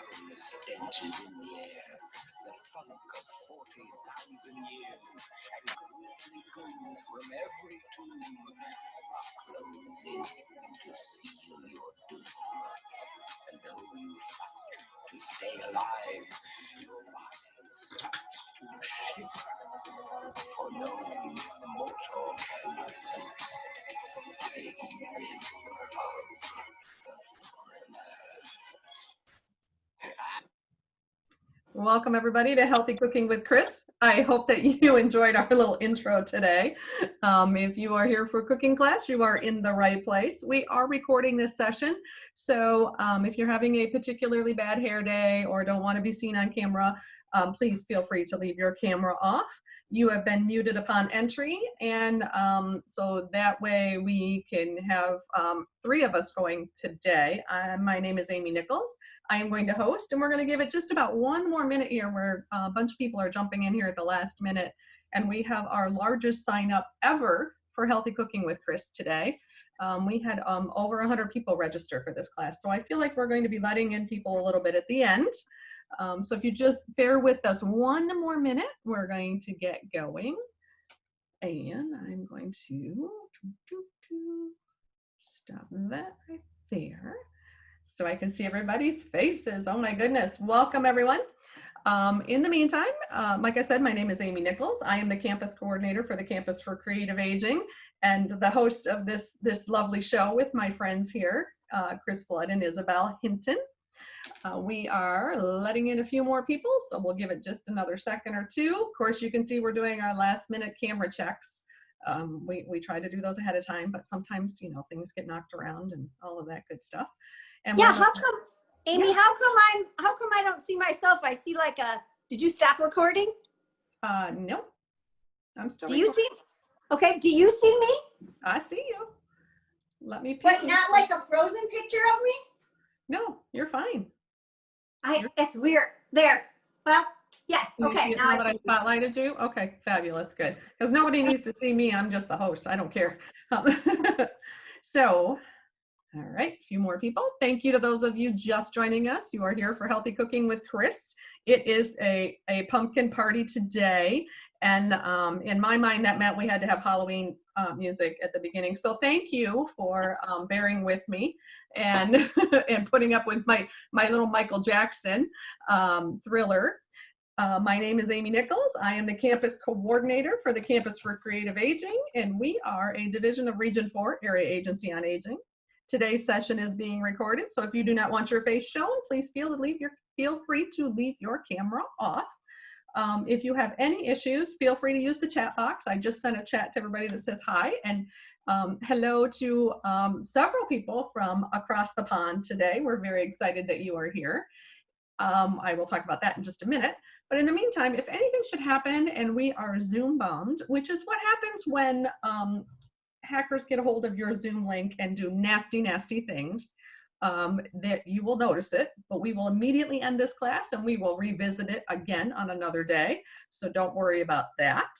The stench is in the air, the funk of 40,000 years, and grisly goons from every tomb are closing to seal your doom. And though you fight to stay alive, your body starts to shiver, for no mortal can resist the evil of the thriller. Welcome everybody to Healthy Cooking with Chris. I hope that you enjoyed our little intro today. If you are here for cooking class, you are in the right place. We are recording this session, so if you're having a particularly bad hair day or don't want to be seen on camera, please feel free to leave your camera off. You have been muted upon entry, and so that way we can have 3 of us going today. My name is Amy Nichols. I am going to host, and we're going to give it just about 1 more minute here where a bunch of people are jumping in here at the last minute, and we have our largest sign up ever for Healthy Cooking with Chris today. We had over 100 people register for this class, so I feel like we're going to be letting in people a little bit at the end. So if you just bear with us 1 more minute, we're going to get going. And I'm going to stop that right there so I can see everybody's faces. Oh my goodness. Welcome everyone. In the meantime, like I said, my name is Amy Nichols. I am the campus coordinator for the Campus for Creative Aging and the host of this lovely show with my friends here, Chris Flood and Isabel Hinton. We are letting in a few more people, so we'll give it just another second or 2. Of course, you can see we're doing our last minute camera checks. We try to do those ahead of time, but sometimes, you know, things get knocked around and all of that good stuff. And yeah, how come, Amy, yeah. how come I don't see myself? I see like did you stop recording? No, I'm still recording. See? Okay, do you see me? I see you. Let me But not like a frozen picture of me? No, you're fine. It's weird. There. Well, yes. Okay. Now that I spotlighted you? Okay, fabulous. Good. Because nobody needs to see me. I'm just the host. I don't care. So, all right, a few more people. Thank you to those of you just joining us. You are here for Healthy Cooking with Chris. It is a pumpkin party today. And in my mind, that meant we had to have Halloween music at the beginning. So thank you for bearing with me and and putting up with my little Michael Jackson Thriller. My name is Amy Nichols. I am the campus coordinator for the Campus for Creative Aging, and we are a division of Region 4 Area Agency on Aging. Today's session is being recorded, so if you do not want your face shown, please feel free to leave your camera off. If you have any issues, feel free to use the chat box. I just sent a chat to everybody that says hi, and hello to several people from across the pond today. We're very excited that you are here. I will talk about that in just a minute. But in the meantime, if anything should happen and we are Zoom bound, which is what happens when hackers get a hold of your Zoom link and do nasty, nasty things, that you will notice it, but we will immediately end this class and we will revisit it again on another day. So don't worry about that.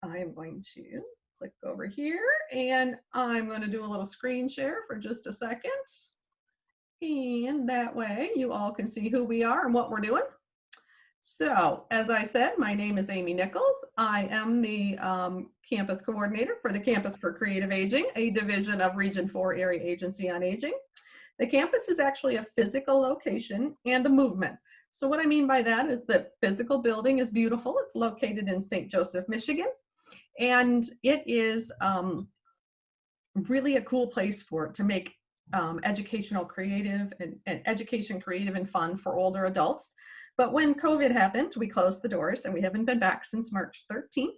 I'm going to click over here and I'm going to do a little screen share for just a second. And that way you all can see who we are and what we're doing. So, as I said, my name is Amy Nichols. I am the campus coordinator for the Campus for Creative Aging, a division of Region 4 Area Agency on Aging. The campus is actually a physical location and a movement. So what I mean by that is the physical building is beautiful. It's located in St. Joseph, Michigan, and it is really a cool place to make education creative and fun for older adults. But when COVID happened, we closed the doors and we haven't been back since March 13th.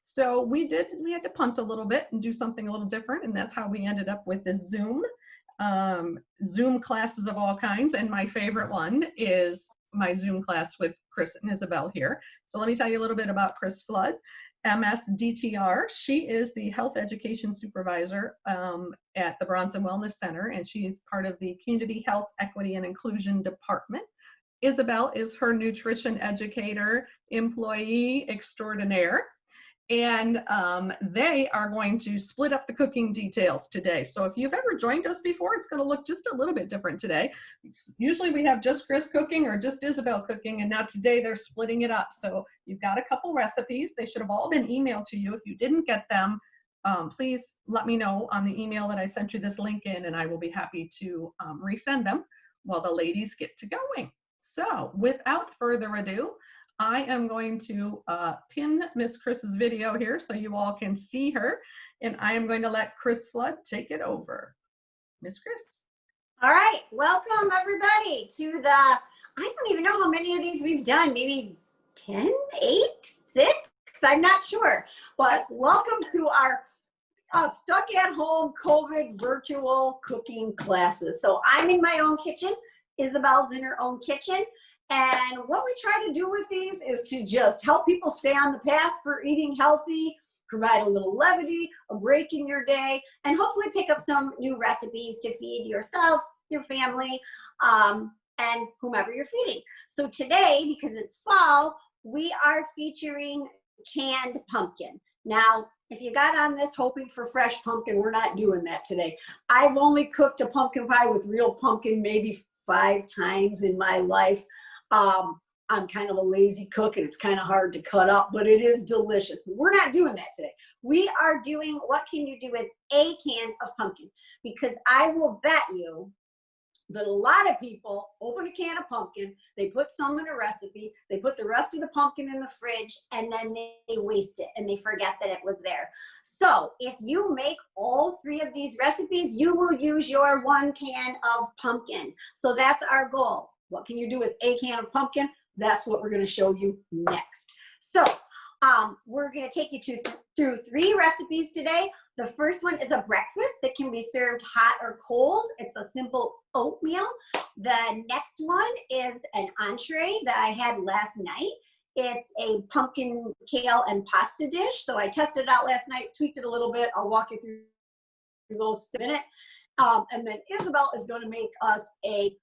So we had to punt a little bit and do something a little different. And that's how we ended up with this Zoom classes of all kinds. And my favorite one is my Zoom class with Chris and Isabel here. So let me tell you a little bit about Chris Flood, MSDTR. She is the health education supervisor at the Bronson Wellness Center, and she is part of the Community Health Equity and Inclusion Department. Isabel is her nutrition educator, employee extraordinaire. And they are going to split up the cooking details today. So if you've ever joined us before, it's going to look just a little bit different today. Usually we have just Chris cooking or just Isabel cooking, and now today they're splitting it up. So you've got a couple recipes. They should have all been emailed to you. If you didn't get them, please let me know on the email that I sent you this link in, and I will be happy to resend them while the ladies get to going. So without further ado, I am going to pin Miss Chris's video here so you all can see her, and I am going to let Chris Flood take it over. Miss Chris. All right, welcome everybody to the, I don't even know how many of these we've done, maybe 10, 8, 6, I'm not sure, but welcome to our stuck at home COVID virtual cooking classes. So I'm in my own kitchen, Isabel's in her own kitchen. And what we try to do with these is to just help people stay on the path for eating healthy, provide a little levity, a break in your day, and hopefully pick up some new recipes to feed yourself, your family, and whomever you're feeding. So today, because it's fall, we are featuring canned pumpkin. Now, if you got on this hoping for fresh pumpkin, we're not doing that today. I've only cooked a pumpkin pie with real pumpkin maybe 5 times in my life. I'm kind of a lazy cook and it's kind of hard to cut up, but it is delicious. But we're not doing that today. We are doing what can you do with a can of pumpkin, because I will bet you that a lot of people open a can of pumpkin, they put some in a recipe, they put the rest of the pumpkin in the fridge, and then they waste it and they forget that it was there. So if you make all 3 of these recipes, you will use your 1 can of pumpkin. So that's our goal. What can you do with a can of pumpkin? That's what we're going to show you next. So we're going to take you through 3 recipes today. The first one is a breakfast that can be served hot or cold. It's a simple oatmeal. The next one is an entree that I had last night. It's a pumpkin, kale, and pasta dish. So I tested it out last night, tweaked it a little bit. I'll walk you through those in a minute. And then Isabel is going to make us a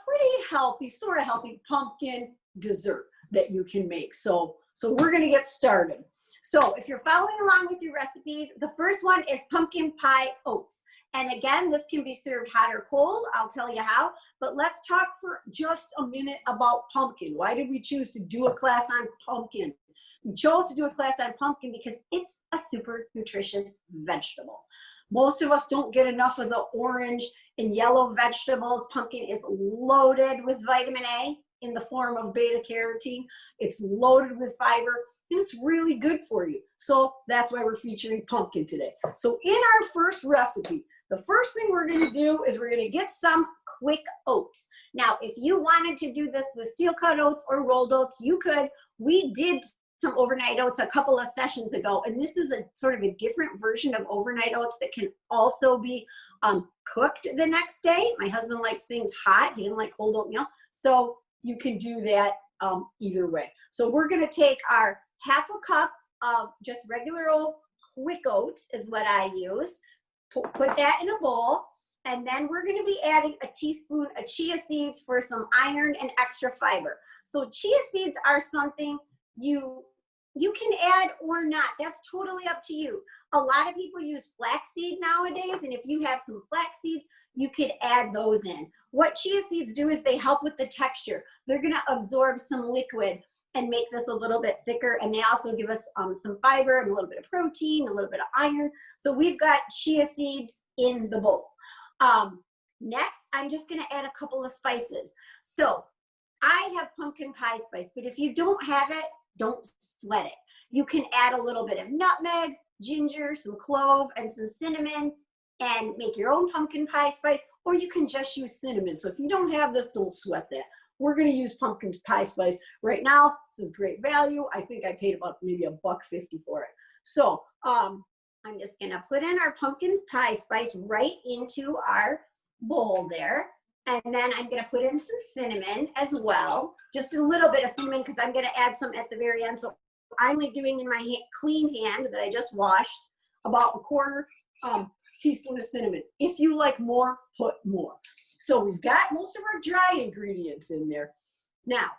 pretty healthy, sort of healthy pumpkin dessert that you can make. So we're going to get started. So if you're following along with your recipes, the first one is pumpkin pie oats. And again, this can be served hot or cold. I'll tell you how. But let's talk for just a minute about pumpkin. Why did we choose to do a class on pumpkin? We chose to do a class on pumpkin because it's a super nutritious vegetable. Most of us don't get enough of the orange and yellow vegetables. Pumpkin is loaded with vitamin A in the form of beta carotene. It's loaded with fiber, and it's really good for you. So that's why we're featuring pumpkin today. So in our first recipe, the first thing we're going to do is we're going to get some quick oats. Now, if you wanted to do this with steel cut oats or rolled oats, you could. We did some overnight oats a couple of sessions ago, and this is a sort of a different version of overnight oats that can also be cooked the next day. My husband likes things hot. He doesn't like cold oatmeal. So you can do that either way. So we're going to take our half a cup of just regular old quick oats is what I used. Put that in a bowl. And then we're going to be adding a teaspoon of chia seeds for some iron and extra fiber. So chia seeds are something you can add or not. That's totally up to you. A lot of people use flaxseed nowadays, and if you have some flax seeds, you could add those in. What chia seeds do is they help with the texture. They're going to absorb some liquid and make this a little bit thicker, and they also give us some fiber and a little bit of protein, a little bit of iron. So we've got chia seeds in the bowl. Next, I'm just going to add a couple of spices. So I have pumpkin pie spice, but if you don't have it, don't sweat it. You can add a little bit of nutmeg, ginger, some clove, and some cinnamon, and make your own pumpkin pie spice, or you can just use cinnamon. So if you don't have this, don't sweat that. We're going to use pumpkin pie spice. Right now, this is great value. I think I paid about maybe $1.50 for it. So I'm just going to put in our pumpkin pie spice right into our bowl there. And then I'm going to put in some cinnamon as well, just a little bit of cinnamon because I'm going to add some at the very end. So I'm only doing in my clean hand that I just washed about a 1/4 teaspoon of cinnamon. If you like more, put more. So we've got most of our dry ingredients in there. Now,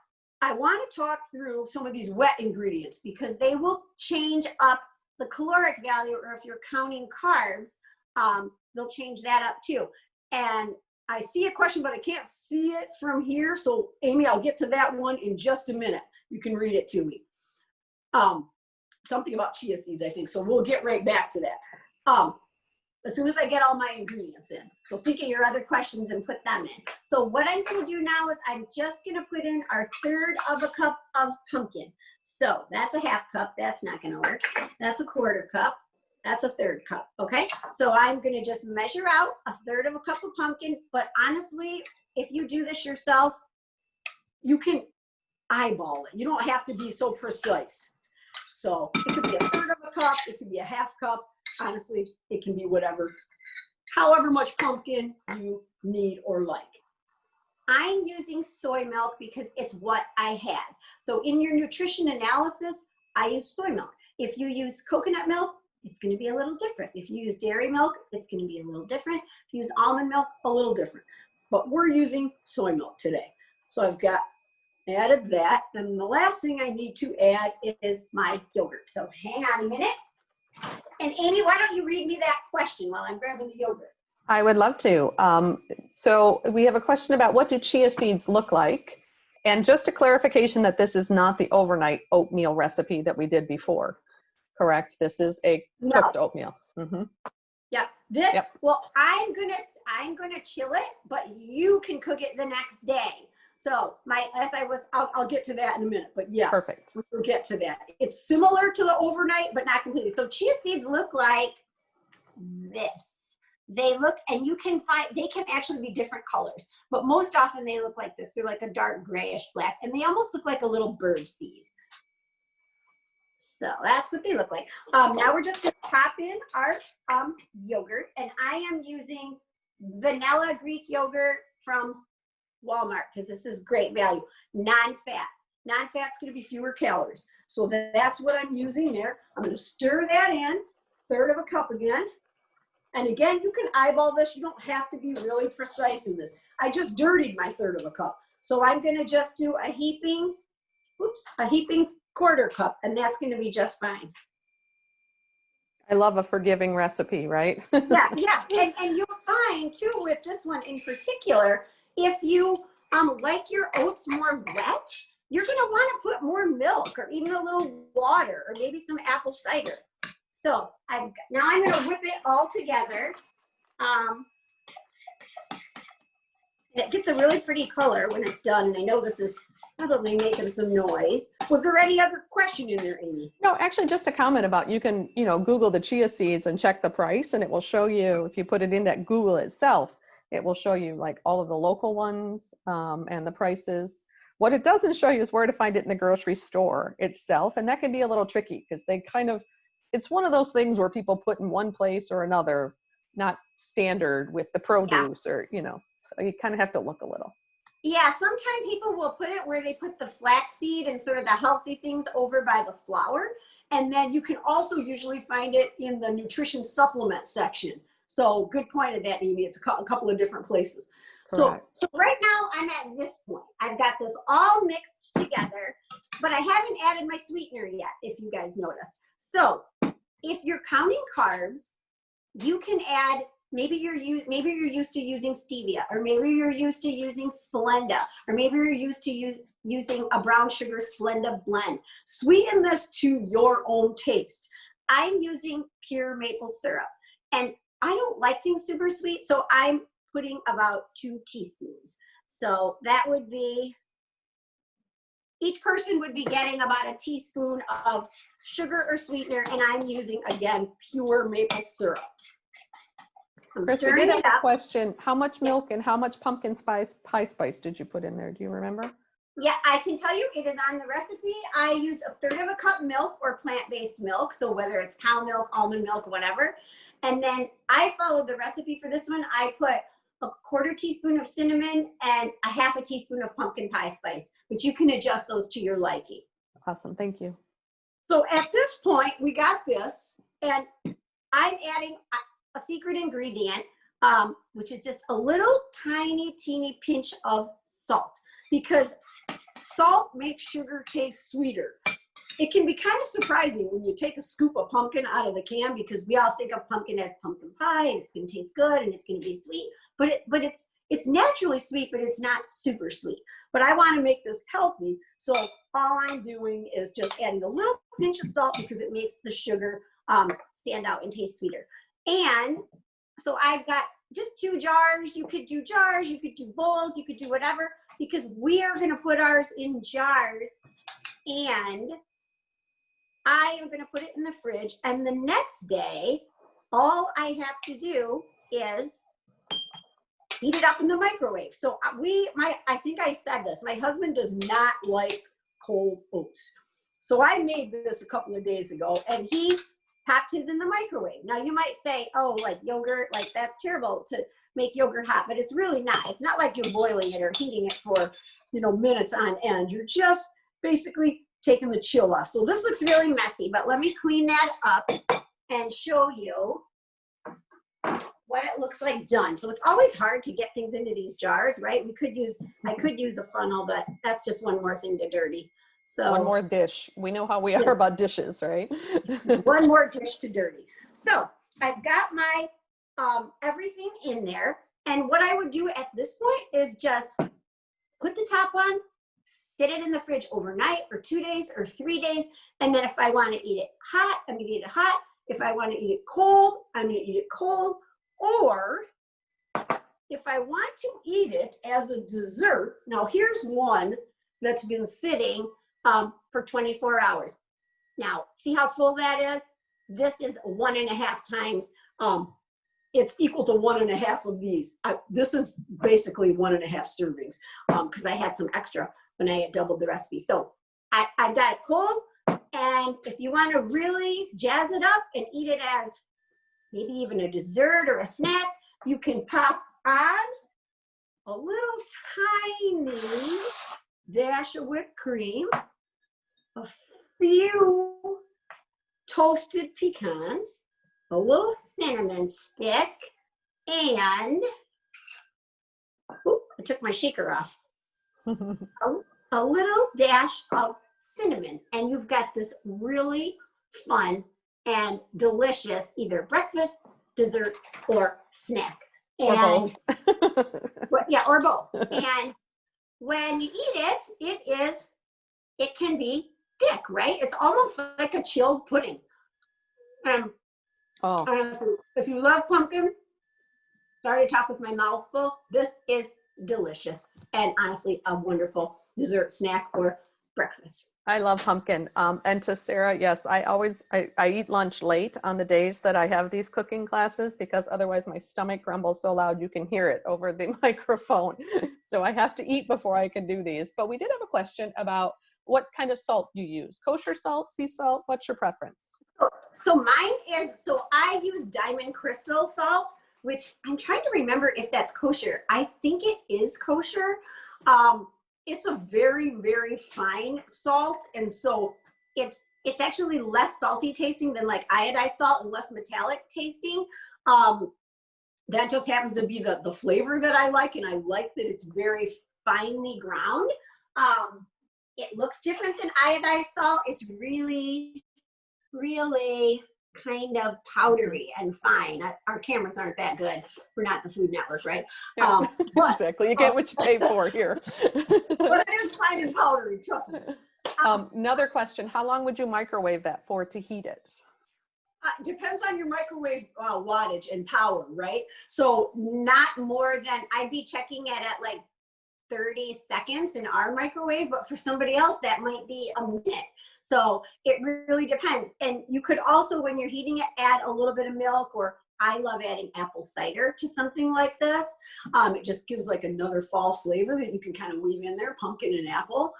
I want to talk through some of these wet ingredients because they will change up the caloric value, or if you're counting carbs, they'll change that up too. And I see a question, but I can't see it from here. So Amy, I'll get to that one in just a minute. You can read it to me. Something about chia seeds, I think. So we'll get right back to that. As soon as I get all my ingredients in. So think of your other questions and put them in. So what I'm going to do now is I'm just going to put in our 1/3 of a cup of pumpkin. So that's a 1/2 cup. That's not going to work. That's a 1/4 cup. That's a 1/3 cup. Okay. So I'm going to just measure out a 1/3 of a cup of pumpkin. But honestly, if you do this yourself, you can eyeball it. You don't have to be so precise. So it could be a 1/3 of a cup. It could be a 1/2 cup. Honestly, it can be whatever, however much pumpkin you need or like. I'm using soy milk because it's what I had. So in your nutrition analysis, I use soy milk. If you use coconut milk, it's going to be a little different. If you use dairy milk, it's going to be a little different. If you use almond milk, a little different. But we're using soy milk today. So I've got added that. And the last thing I need to add is my yogurt. So hang on a minute. And Amy, why don't you read me that question while I'm grabbing the yogurt? I would love to. So we have a question about what do chia seeds look like? And just a clarification that this is not the overnight oatmeal recipe that we did before, correct? This is a cooked oatmeal. Mm-hmm. Yeah, this, yep. Well, I'm gonna chill it, but you can cook it the next day. So I'll get to that in a minute, but yes, perfect. We'll get to that. It's similar to the overnight, but not completely. So chia seeds look like this. They look, and you can find, they can actually be different colors, but most often they look like this. They're like a dark grayish black, and they almost look like a little bird seed. So that's what they look like. Now we're just gonna pop in our yogurt, and I am using vanilla Greek yogurt from Walmart because this is great value. Non-fat. Non-fat's going to be fewer calories. So that's what I'm using there. I'm going to stir that in, 1/3 of a cup again. And again, you can eyeball this. You don't have to be really precise in this. I just dirtied my 1/3 of a cup. So I'm going to just do a heaping 1/4 cup, and that's going to be just fine. I love a forgiving recipe, right? yeah. And you'll find too with this one in particular, if you like your oats more wet, you're going to want to put more milk or even a little water or maybe some apple cider. So now I'm going to whip it all together. And it gets a really pretty color when it's done. And I know this is probably making some noise. Was there any other question in there, Amy? No, actually just a comment about you can, Google the chia seeds and check the price, and it will show you, if you put it in that Google itself, it will show you like all of the local ones and the prices. What it doesn't show you is where to find it in the grocery store itself. And that can be a little tricky because it's one of those things where people put in one place or another, not standard with the produce or, so you kind of have to look a little. Yeah, sometimes people will put it where they put the flaxseed and sort of the healthy things over by the flour. And then you can also usually find it in the nutrition supplement section. So good point of that, Amy. It's a couple of different places. So right now I'm at this point. I've got this all mixed together, but I haven't added my sweetener yet, if you guys noticed. So if you're counting carbs, you can add, maybe you're used to using stevia, or maybe you're used to using Splenda, or maybe you're used to using a brown sugar Splenda blend. Sweeten this to your own taste. I'm using pure maple syrup, and I don't like things super sweet, so I'm putting about 2 teaspoons. So that would be, each person would be getting about a teaspoon of sugar or sweetener, and I'm using, again, pure maple syrup. Chris, we did have a question. How much milk and how much pumpkin spice pie spice did you put in there? Do you remember? Yeah, I can tell you it is on the recipe. I use 1/3 of a cup milk or plant-based milk. So whether it's cow milk, almond milk, whatever. And then I followed the recipe for this one. I put a 1/4 teaspoon of cinnamon and a 1/2 teaspoon of pumpkin pie spice, but you can adjust those to your liking. Awesome, thank you. So at this point, we got this, and I'm adding a secret ingredient, which is just a little tiny, teeny pinch of salt, because salt makes sugar taste sweeter. It can be kind of surprising when you take a scoop of pumpkin out of the can, because we all think of pumpkin as pumpkin pie and it's going to taste good and it's going to be sweet, but it's naturally sweet, but it's not super sweet. But I want to make this healthy, so all I'm doing is just adding a little pinch of salt because it makes the sugar stand out and taste sweeter. And so I've got just 2 jars. You could do jars, you could do bowls, you could do whatever, because we are going to put ours in jars, and I am going to put it in the fridge. And the next day, all I have to do is heat it up in the microwave. So I think I said this, my husband does not like cold oats. So I made this a couple of days ago, and he popped his in the microwave. Now you might say, oh, like yogurt, like that's terrible to make yogurt hot, but it's really not. It's not like you're boiling it or heating it for, minutes on end. You're just basically taking the chill off. So this looks really messy, but let me clean that up and show you what it looks like done. So it's always hard to get things into these jars, right? I could use a funnel, but that's just one more thing to dirty. So one more dish. We know how we are about dishes, right? one more dish to dirty. So I've got my everything in there. And what I would do at this point is just put the top on, sit it in the fridge overnight or 2 days or 3 days. And then if I want to eat it hot, I'm going to eat it hot. If I want to eat it cold, I'm going to eat it cold. Or if I want to eat it as a dessert, now here's one that's been sitting for 24 hours. Now, see how full that is? This is 1.5 times, it's equal to 1.5 of these. This is basically 1.5 servings because I had some extra when I had doubled the recipe. So I got it cold, and if you want to really jazz it up and eat it as maybe even a dessert or a snack, you can pop on a little tiny dash of whipped cream, a few toasted pecans, a little cinnamon stick, and I took my shaker off. A little dash of cinnamon, and you've got this really fun and delicious either breakfast, dessert, or snack. Or both. Or both. And when you eat it, it can be thick, right? It's almost like a chilled pudding. Honestly, if you love pumpkin, sorry to talk with my mouth full, this is delicious and honestly a wonderful dessert, snack, or breakfast. I love pumpkin. And to Sarah, yes, I eat lunch late on the days that I have these cooking classes, because otherwise my stomach grumbles so loud you can hear it over the microphone. So I have to eat before I can do these. But we did have a question about what kind of salt you use. Kosher salt, sea salt, what's your preference? So I use Diamond Crystal salt, which I'm trying to remember if that's kosher. I think it is kosher. It's a very, very fine salt. And so it's actually less salty tasting than like iodized salt and less metallic tasting. That just happens to be the flavor that I like. And I like that it's very finely ground. It looks different than iodized salt. It's really, really kind of powdery and fine. Our cameras aren't that good. We're not the Food Network, right? Yeah, exactly. You get what you pay for here. But it is fine and powdery, trust me. Another question, how long would you microwave that for to heat it? Depends on your microwave wattage and power, right? So not more than, I'd be checking it at like 30 seconds in our microwave, but for somebody else that might be a minute. So it really depends. And you could also, when you're heating it, add a little bit of milk, or I love adding apple cider to something like this. It just gives like another fall flavor that you can kind of weave in there, pumpkin and apple.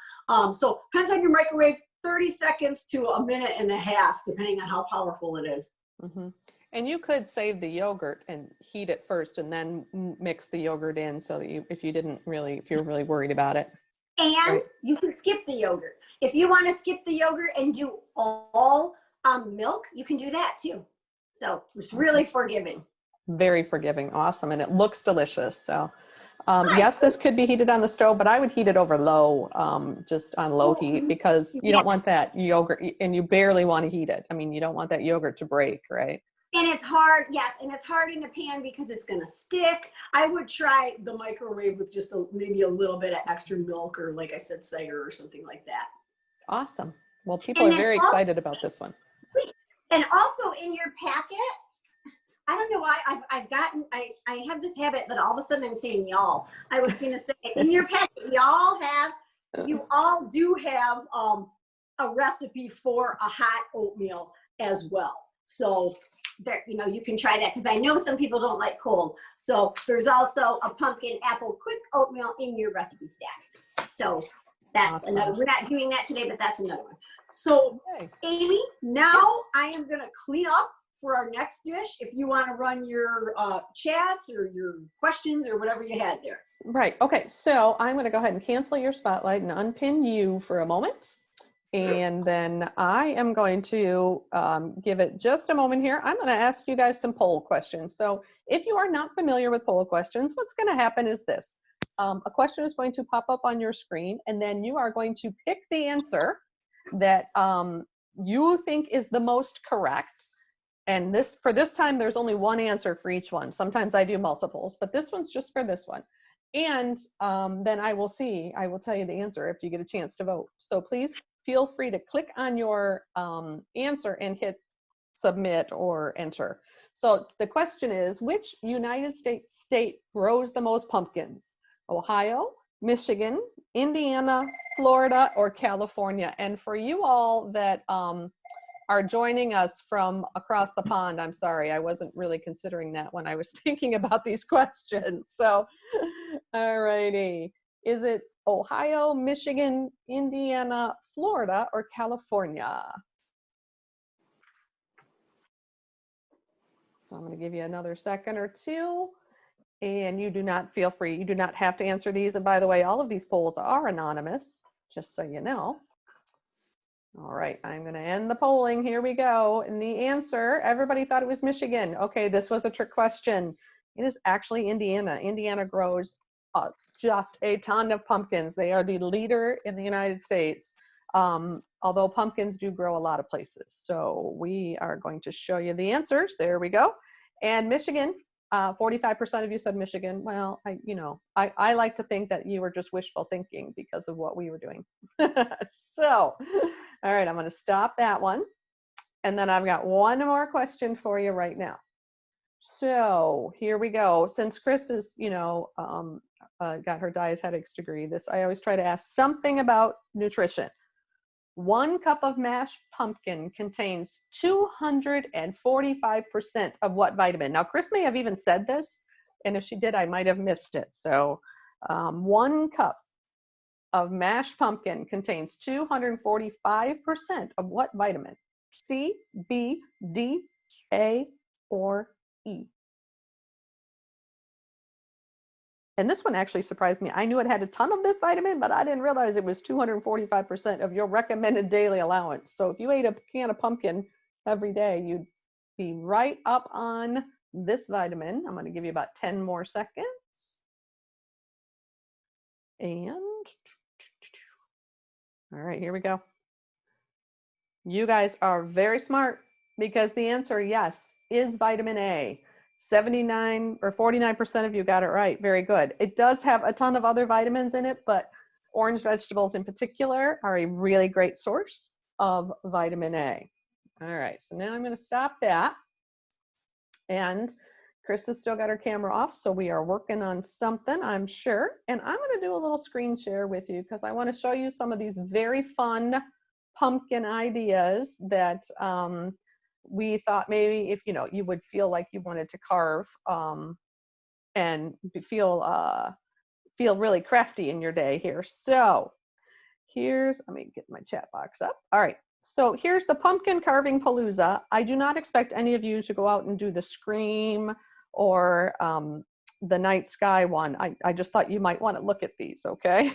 So depends on your microwave, 30 seconds to a minute and a half, depending on how powerful it is. Mm-hmm. And you could save the yogurt and heat it first and then mix the yogurt in, so that if you're really worried about it. And right. You can skip the yogurt. If you want to skip the yogurt and do all milk, you can do that too. So it's really forgiving. Very forgiving. Awesome. And it looks delicious. So Yes, this could be heated on the stove, but I would heat it over low, just on low heat, because you don't want that yogurt, and you barely want to heat it. I mean, you don't want that yogurt to break, right? And it's hard, yes, and it's hard in a pan because it's going to stick. I would try the microwave with just maybe a little bit of extra milk, or like I said, cider or something like that. Awesome. Well, people are very excited about this one. And also in your packet, I don't know why I have this habit that all of a sudden I'm saying y'all. I was going to say in your packet, you all do have a recipe for a hot oatmeal as well. So there, you can try that, because I know some people don't like cold. So there's also a pumpkin apple quick oatmeal in your recipe stack. So that's awesome. another. We're not doing that today, but that's another one. So Amy, now I am going to clean up for our next dish. If you want to run your chats or your questions or whatever you had there. Right. Okay. So I'm going to go ahead and cancel your spotlight and unpin you for a moment. And then I am going to give it just a moment here. I'm going to ask you guys some poll questions. So if you are not familiar with poll questions, what's going to happen is this. A question is going to pop up on your screen, and then you are going to pick the answer that you think is the most correct. And for this time, there's only one answer for each one. Sometimes I do multiples, but this one's just for this one. And then I will tell you the answer if you get a chance to vote. So please feel free to click on your answer and hit submit or enter. So the question is, which United States state grows the most pumpkins? Ohio, Michigan, Indiana, Florida, or California? And for you all that are joining us from across the pond, I'm sorry, I wasn't really considering that when I was thinking about these questions. So, all righty. Is it Ohio, Michigan, Indiana, Florida, or California? So I'm going to give you another second or two. And you do not have to answer these. And by the way, all of these polls are anonymous, just so you know. All right, I'm going to end the polling. Here we go. And the answer, everybody thought it was Michigan. Okay, this was a trick question. It is actually Indiana. Indiana grows just a ton of pumpkins. They are the leader in the United States, although pumpkins do grow a lot of places. So we are going to show you the answers. There we go. And Michigan, 45% of you said Michigan. Well, I like to think that you were just wishful thinking because of what we were doing. So, all right, I'm going to stop that one. And then I've got one more question for you right now. So here we go. Since Chris is, got her dietetics degree, I always try to ask something about nutrition. 1 cup of mashed pumpkin contains 245% of what vitamin? Now, Chris may have even said this, and if she did, I might have missed it. So 1 cup of mashed pumpkin contains 245% of what vitamin? C, B, D, A, or E? And this one actually surprised me. I knew it had a ton of this vitamin, but I didn't realize it was 245% of your recommended daily allowance. So if you ate a can of pumpkin every day, you'd be right up on this vitamin. I'm going to give you about 10 more seconds. And all right, here we go. You guys are very smart, because the answer, yes, is vitamin A. 79 or 49% of you got it right. Very good. It does have a ton of other vitamins in it, but orange vegetables in particular are a really great source of vitamin A. All right, so now I'm going to stop that. And Chris has still got her camera off, so we are working on something, I'm sure. And I'm going to do a little screen share with you, because I want to show you some of these very fun pumpkin ideas that we thought maybe if you would feel like you wanted to carve and feel really crafty in your day here. So let me get my chat box up. All right, so here's the pumpkin carving palooza. I do not expect any of you to go out and do the Scream or the Night Sky one. I just thought you might want to look at these, okay?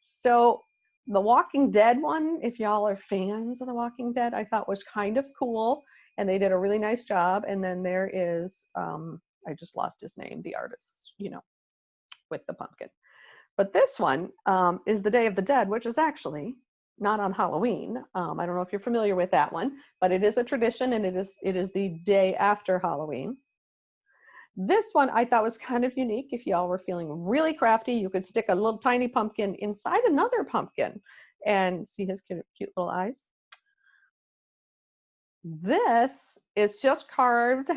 So the Walking Dead one, if y'all are fans of The Walking Dead, I thought was kind of cool, and they did a really nice job. And then there is, I just lost his name, the artist, with the pumpkin. But this one is the Day of the Dead, which is actually not on Halloween. I don't know if you're familiar with that one, but it is a tradition, and it is the day after Halloween. This one I thought was kind of unique. If y'all were feeling really crafty, you could stick a little tiny pumpkin inside another pumpkin and see his cute little eyes. This is just carved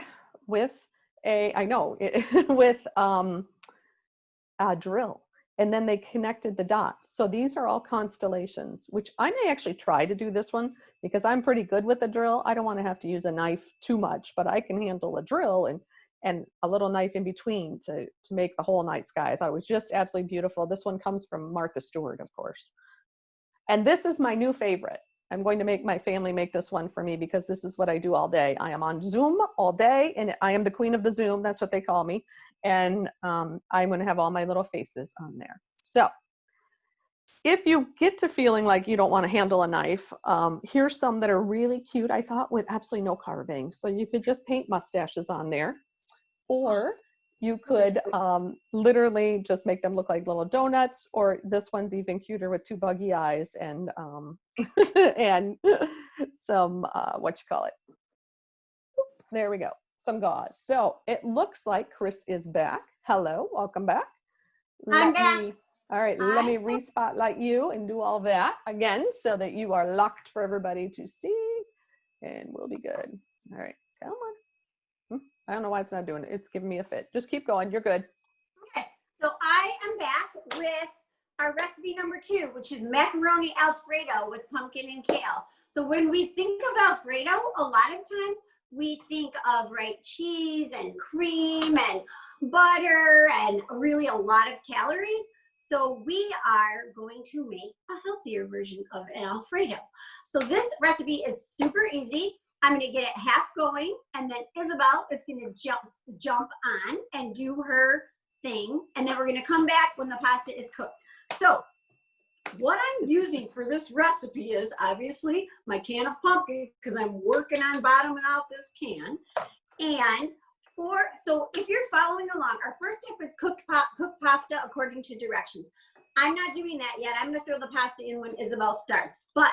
with with a drill. And then they connected the dots. So these are all constellations, which I may actually try to do this one because I'm pretty good with the drill. I don't want to have to use a knife too much, but I can handle a drill and a little knife in between to make the whole night sky. I thought it was just absolutely beautiful. This one comes from Martha Stewart, of course. And this is my new favorite. I'm going to make my family make this one for me because this is what I do all day. I am on Zoom all day, and I am the queen of the Zoom. That's what they call me. And I'm going to have all my little faces on there. So if you get to feeling like you don't want to handle a knife, here's some that are really cute, I thought, with absolutely no carving. So you could just paint mustaches on there, or you could literally just make them look like little donuts, or this one's even cuter with two buggy eyes and and some there we go, some gauze. So it looks like Chris is back. Hello, welcome back. I'm back. All right, let me re-spotlight you and do all that again so that you are locked for everybody to see, and we'll be good. All right, come on. I don't know why it's not doing it. It's giving me a fit. Just keep going. You're good. Okay, so I am back with our recipe number 2, which is macaroni Alfredo with pumpkin and kale. So when we think of Alfredo, a lot of times we think of cheese and cream and butter and really a lot of calories. So we are going to make a healthier version of an Alfredo. So this recipe is super easy. I'm going to get it half going, and then Isabel is going to jump on and do her thing, and then we're going to come back when the pasta is cooked. So what I'm using for this recipe is obviously my can of pumpkin, because I'm working on bottoming out this can. And so if you're following along, our first step is cook pasta according to directions. I'm not doing that yet. I'm going to throw the pasta in when Isabel starts, but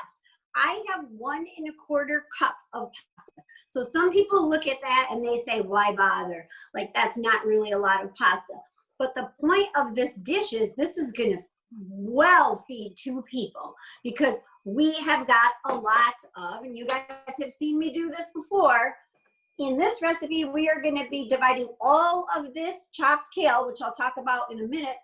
I have 1 1/4 cups of pasta. So some people look at that and they say, why bother? Like, that's not really a lot of pasta. But the point of this dish is this is going to well feed 2 people, because we have got a lot of, and you guys have seen me do this before. In this recipe, we are going to be dividing all of this chopped kale, which I'll talk about in a minute,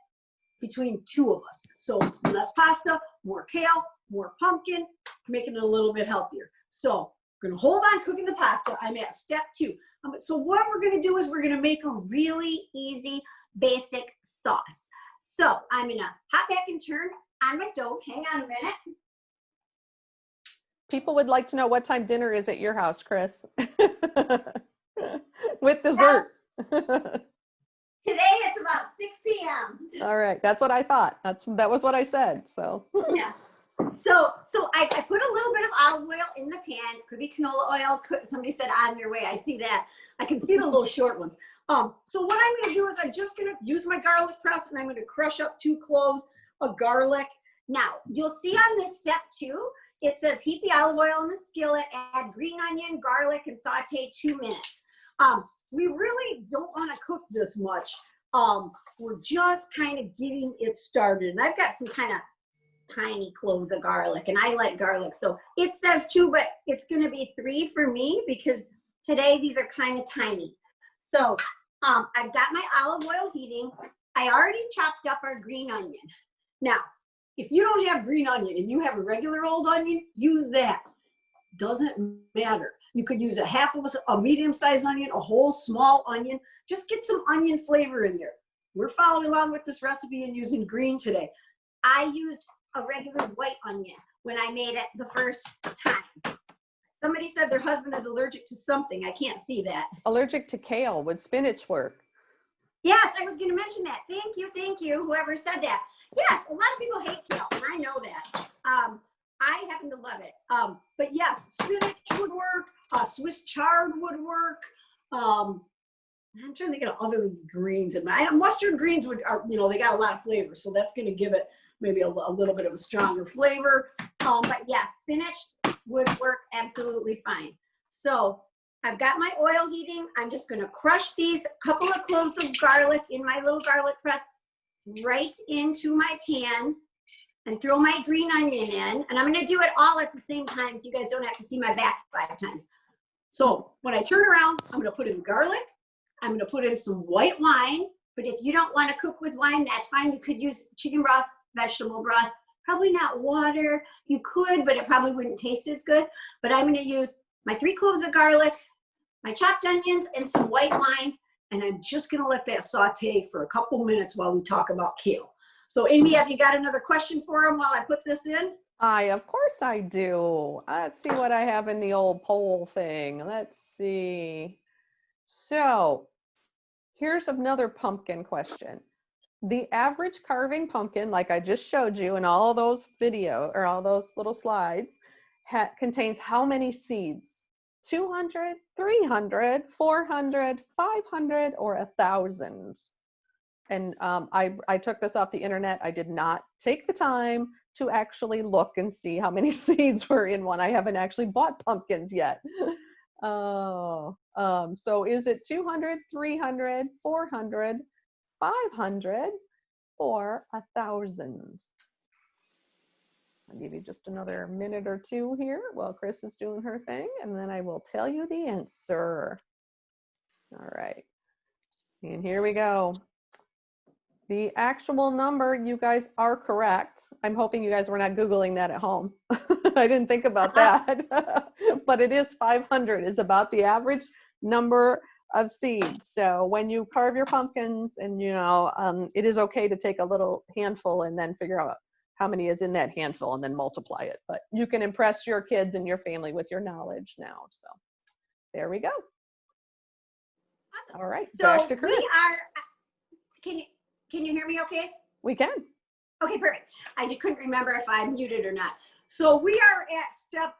between 2 of us. So less pasta, more kale, more pumpkin, making it a little bit healthier. So we're going to hold on cooking the pasta. I'm at step 2. So what we're going to do is we're going to make a really easy, basic sauce. So I'm going to hop back and turn on my stove. Hang on a minute. People would like to know what time dinner is at your house, Chris. With dessert. Today it's about 6 p.m. All right, that's what I thought. That was what I said. So yeah. So I put a little bit of olive oil in the pan. Could be canola oil. Somebody said on their way. I see that. I can see the little short ones. So what I'm going to do is I'm just going to use my garlic press, and I'm going to crush up 2 cloves of garlic. Now you'll see on this step 2, it says heat the olive oil in the skillet, add green onion, garlic, and saute 2 minutes. We really don't want to cook this much. We're just kind of getting it started. And I've got some kind of tiny cloves of garlic, and I like garlic. So it says 2, but it's going to be 3 for me because today these are kind of tiny. So I've got my olive oil heating. I already chopped up our green onion. Now, if you don't have green onion and you have a regular old onion, use that. Doesn't matter. You could use a half of a medium-sized onion, a whole small onion. Just get some onion flavor in there. We're following along with this recipe and using green today. I used a regular white onion when I made it the first time. Somebody said their husband is allergic to something. I can't see that. Allergic to kale. Would spinach work? Yes, I was going to mention that. Thank you, whoever said that. Yes, a lot of people hate kale, and I know that. I happen to love it. But yes, spinach would work. Swiss chard would work. I'm trying to think of other greens. And mustard greens you know, they got a lot of flavor, so that's going to give it maybe a little bit of a stronger flavor. But yeah, spinach would work absolutely fine. So I've got my oil heating. I'm just going to crush these couple of cloves of garlic in my little garlic press right into my pan and throw my green onion in. And I'm going to do it all at the same time so you guys don't have to see my back 5 times. So when I turn around, I'm going to put in garlic. I'm going to put in some white wine. But if you don't want to cook with wine, that's fine. You could use chicken broth, vegetable broth, probably not water. You could, but it probably wouldn't taste as good. But I'm going to use my 3 cloves of garlic, my chopped onions, and some white wine. And I'm just going to let that saute for a couple minutes while we talk about kale. So Amy, have you got another question for him while I put this in? Of course I do. Let's see what I have in the old poll thing. Let's see. So here's another pumpkin question. The average carving pumpkin, like I just showed you in all those video or all those little slides, contains how many seeds? 200, 300, 400, 500, or 1,000? And I took this off the internet. I did not take the time to actually look and see how many seeds were in one. I haven't actually bought pumpkins yet. So is it 200, 300, 400, 500, or 1,000? I'll give you just another minute or two here while Chris is doing her thing, and then I will tell you the answer. All right, and here we go. The actual number, you guys are correct. I'm hoping you guys were not Googling that at home. I didn't think about that. But it is 500 is about the average number of seeds. So when you carve your pumpkins, and you know, it is okay to take a little handful and then figure out how many is in that handful and then multiply it. But you can impress your kids and your family with your knowledge now. So there we go. Awesome. All right, So back to Chris. we are, can you hear me okay? We can. Okay, perfect. I couldn't remember if I muted or not. So we are at step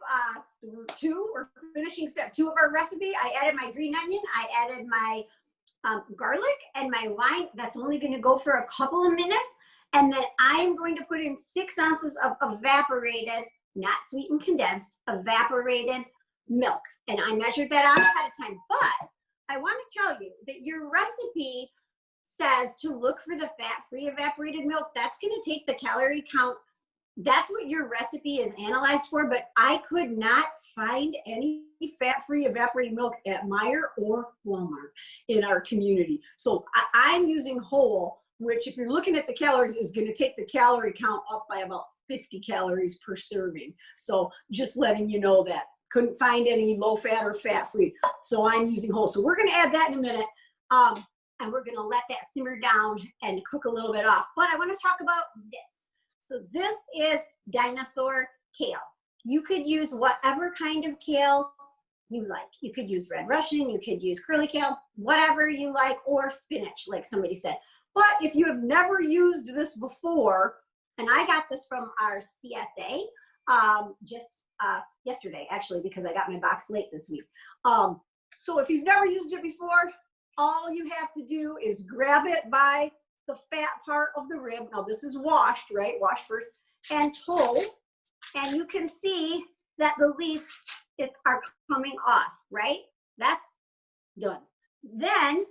2, or finishing step 2 of our recipe. I added my green onion, I added my garlic and my wine. That's only going to go for a couple of minutes. And then I'm going to put in 6 ounces of evaporated, not sweetened condensed, evaporated milk. And I measured that out ahead of time. But I want to tell you that your recipe says to look for the fat-free evaporated milk. That's going to take the calorie count. That's what your recipe is analyzed for, but I could not find any fat-free evaporated milk at Meijer or Walmart in our community. So I'm using whole, which if you're looking at the calories is going to take the calorie count up by about 50 calories per serving. So just letting you know that. Couldn't find any low fat or fat free. So I'm using whole. So we're going to add that in a minute. And we're going to let that simmer down and cook a little bit off. But I want to talk about this. So this is dinosaur kale. You could use whatever kind of kale you like. You could use red Russian, you could use curly kale, whatever you like, or spinach, like somebody said. But if you have never used this before, and I got this from our CSA just yesterday, actually, because I got my box late this week. So if you've never used it before, all you have to do is grab it by the fat part of the rib. Now this is washed, right? Washed first, and pull, and you can see that the leaves are coming off, right? That's done. Then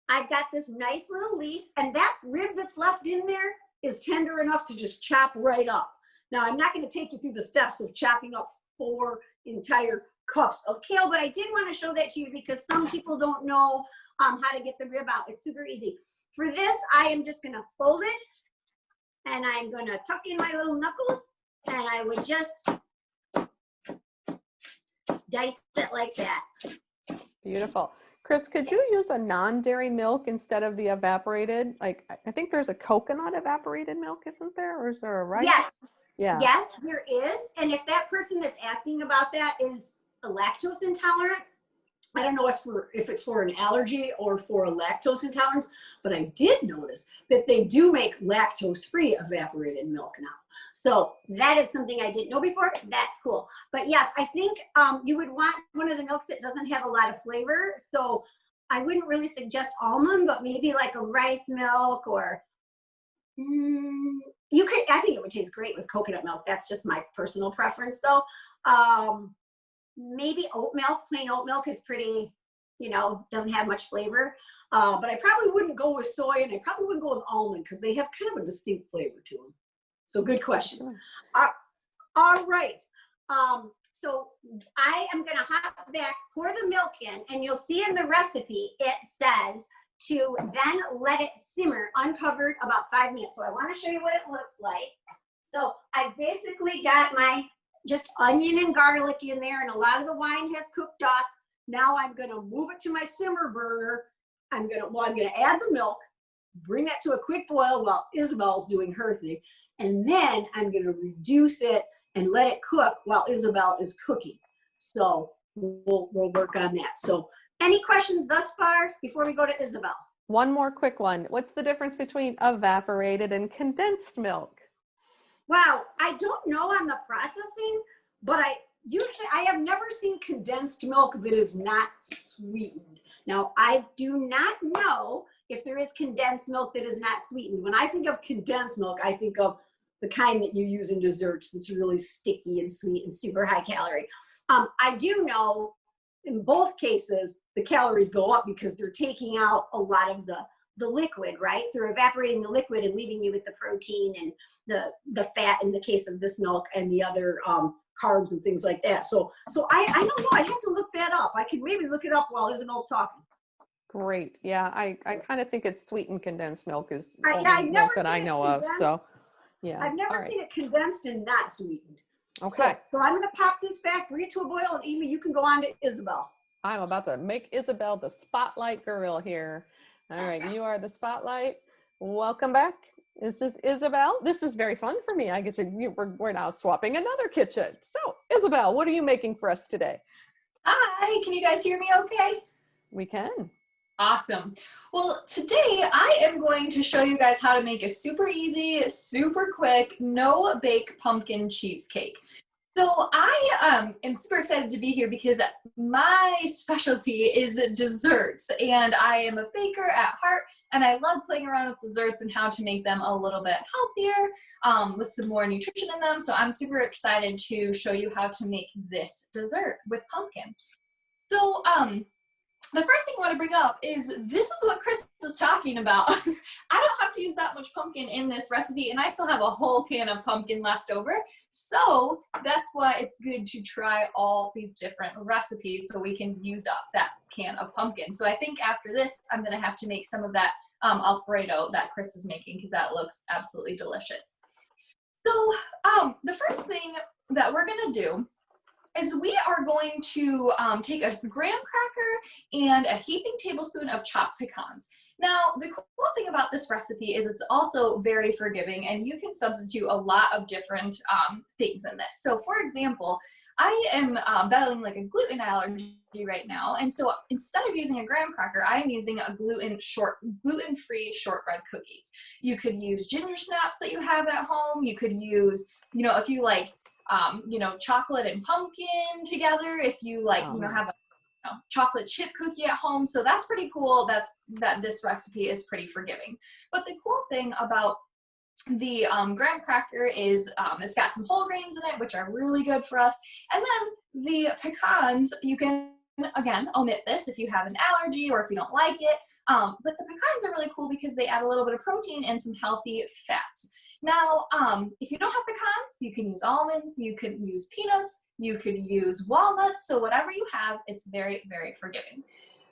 I've got this nice little leaf, and that rib that's left in there is tender enough to just chop right up. Now I'm not going to take you through the steps of chopping up 4 entire cups of kale, but I did want to show that to you because some people don't know how to get the rib out. It's super easy. For this, I am just going to fold it, and I'm going to tuck in my little knuckles, and I would just dice it like that. Beautiful. Chris, could you use a non-dairy milk instead of the evaporated? Like, I think there's a coconut evaporated milk, isn't there? Or is there a rice? Yes. Yeah. Yes, there is. And if that person that's asking about that is a lactose intolerant, I don't know if it's for an allergy or for a lactose intolerance, but I did notice that they do make lactose-free evaporated milk now. So that is something I didn't know before. That's cool. But yes, I think you would want one of the milks that doesn't have a lot of flavor. So I wouldn't really suggest almond, but maybe like a rice milk or you could, I think it would taste great with coconut milk. That's just my personal preference though. Maybe oat milk, plain oat milk is pretty, doesn't have much flavor. But I probably wouldn't go with soy, and I probably wouldn't go with almond because they have kind of a distinct flavor to them. So good question. All right. So I am going to hop back, pour the milk in, and you'll see in the recipe, it says to then let it simmer uncovered about 5 minutes. So I want to show you what it looks like. So I basically got my just onion and garlic in there, and a lot of the wine has cooked off. Now I'm going to move it to my simmer burner. I'm going to add the milk, bring that to a quick boil while Isabel's doing her thing. And then I'm going to reduce it and let it cook while Isabel is cooking. So we'll work on that. So any questions thus far before we go to Isabel? One more quick one. What's the difference between evaporated and condensed milk? Wow, I don't know on the processing, but I have never seen condensed milk that is not sweetened. Now, I do not know if there is condensed milk that is not sweetened. When I think of condensed milk, I think of the kind that you use in desserts that's really sticky and sweet and super high calorie. I do know in both cases, the calories go up because they're taking out a lot of the liquid, right? They're evaporating the liquid and leaving you with the protein and the fat in the case of this milk and the other carbs and things like that. So I don't know. I'd have to look that up. I could maybe look it up while Isabel's talking. Great. Yeah, I kind of think it's sweetened condensed milk is I've only never milk that I seen it know of. condensed. So, yeah. I've never All right. seen it condensed and not sweetened. Okay. So I'm going to pop this back, bring it to a boil, and Amy, you can go on to Isabel. I'm about to make Isabel the spotlight girl here. All right, you are the spotlight. Welcome back. This is Isabel. This is very fun for me. I get to, we're now swapping another kitchen. So, Isabel, what are you making for us today? Hi, can you guys hear me okay? We can. Awesome. Well, today I am going to show you guys how to make a super easy, super quick, no-bake pumpkin cheesecake. So I am super excited to be here because my specialty is desserts, and I am a baker at heart, and I love playing around with desserts and how to make them a little bit healthier with some more nutrition in them. So I'm super excited to show you how to make this dessert with pumpkin. So the first thing I want to bring up is this is what Chris is talking about. I don't have to use that much pumpkin in this recipe, and I still have a whole can of pumpkin left over. So that's why it's good to try all these different recipes so we can use up that can of pumpkin. So I think after this, I'm going to have to make some of that Alfredo that Chris is making because that looks absolutely delicious. So the first thing that we're going to do is we are going to take a graham cracker and a heaping tablespoon of chopped pecans. Now, the cool thing about this recipe is it's also very forgiving, and you can substitute a lot of different things in this. So, for example, I am battling like a gluten allergy right now, and so instead of using a graham cracker, I am using a gluten-free shortbread cookies. You could use ginger snaps that you have at home. You could use, if you like, chocolate and pumpkin together, if you like, have a chocolate chip cookie at home. So that's pretty cool. That this recipe is pretty forgiving. But the cool thing about the graham cracker is it's got some whole grains in it, which are really good for us. And then the pecans, you can, again, omit this if you have an allergy or if you don't like it. But the pecans are really cool because they add a little bit of protein and some healthy fats. Now, if you don't have pecans, you can use almonds, you could use peanuts, you could use walnuts. So whatever you have, it's very, very forgiving.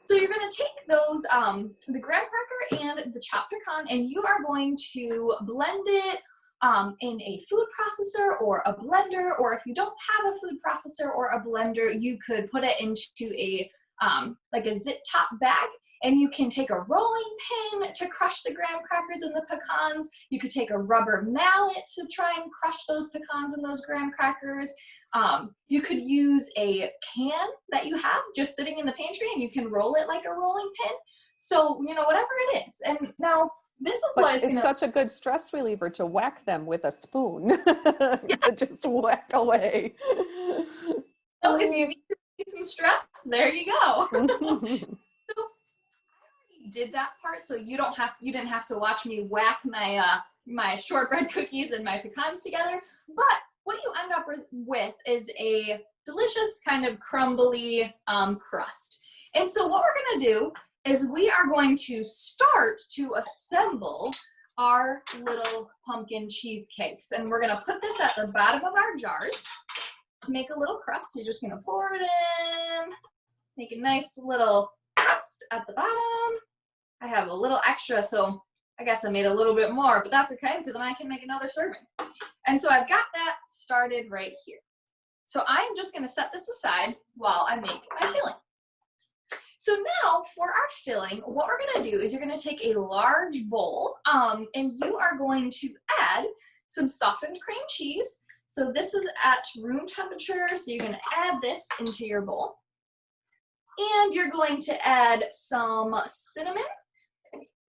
So you're going to take those, the graham cracker and the chopped pecan, and you are going to blend it in a food processor or a blender, or if you don't have a food processor or a blender, you could put it into a like a zip top bag, and you can take a rolling pin to crush the graham crackers and the pecans. You could take a rubber mallet to try and crush those pecans and those graham crackers. You could use a can that you have just sitting in the pantry, and you can roll it like a rolling pin. So, whatever it is. And now, this is what it's gonna... such a good stress reliever to whack them with a spoon. To just whack away. So if you need some stress, there you go. So already did that part, so you didn't have to watch me whack my my shortbread cookies and my pecans together. But what you end up with is a delicious kind of crumbly crust. And so what we're going to do is we are going to start to assemble our little pumpkin cheesecakes. And we're going to put this at the bottom of our jars to make a little crust. You're just going to pour it in, make a nice little crust at the bottom. I have a little extra, so I guess I made a little bit more, but that's okay because then I can make another serving. And so I've got that started right here. So I'm just going to set this aside while I make my filling. So now for our filling, what we're going to do is you're going to take a large bowl and you are going to add some softened cream cheese. So this is at room temperature, so you're going to add this into your bowl. And you're going to add some cinnamon.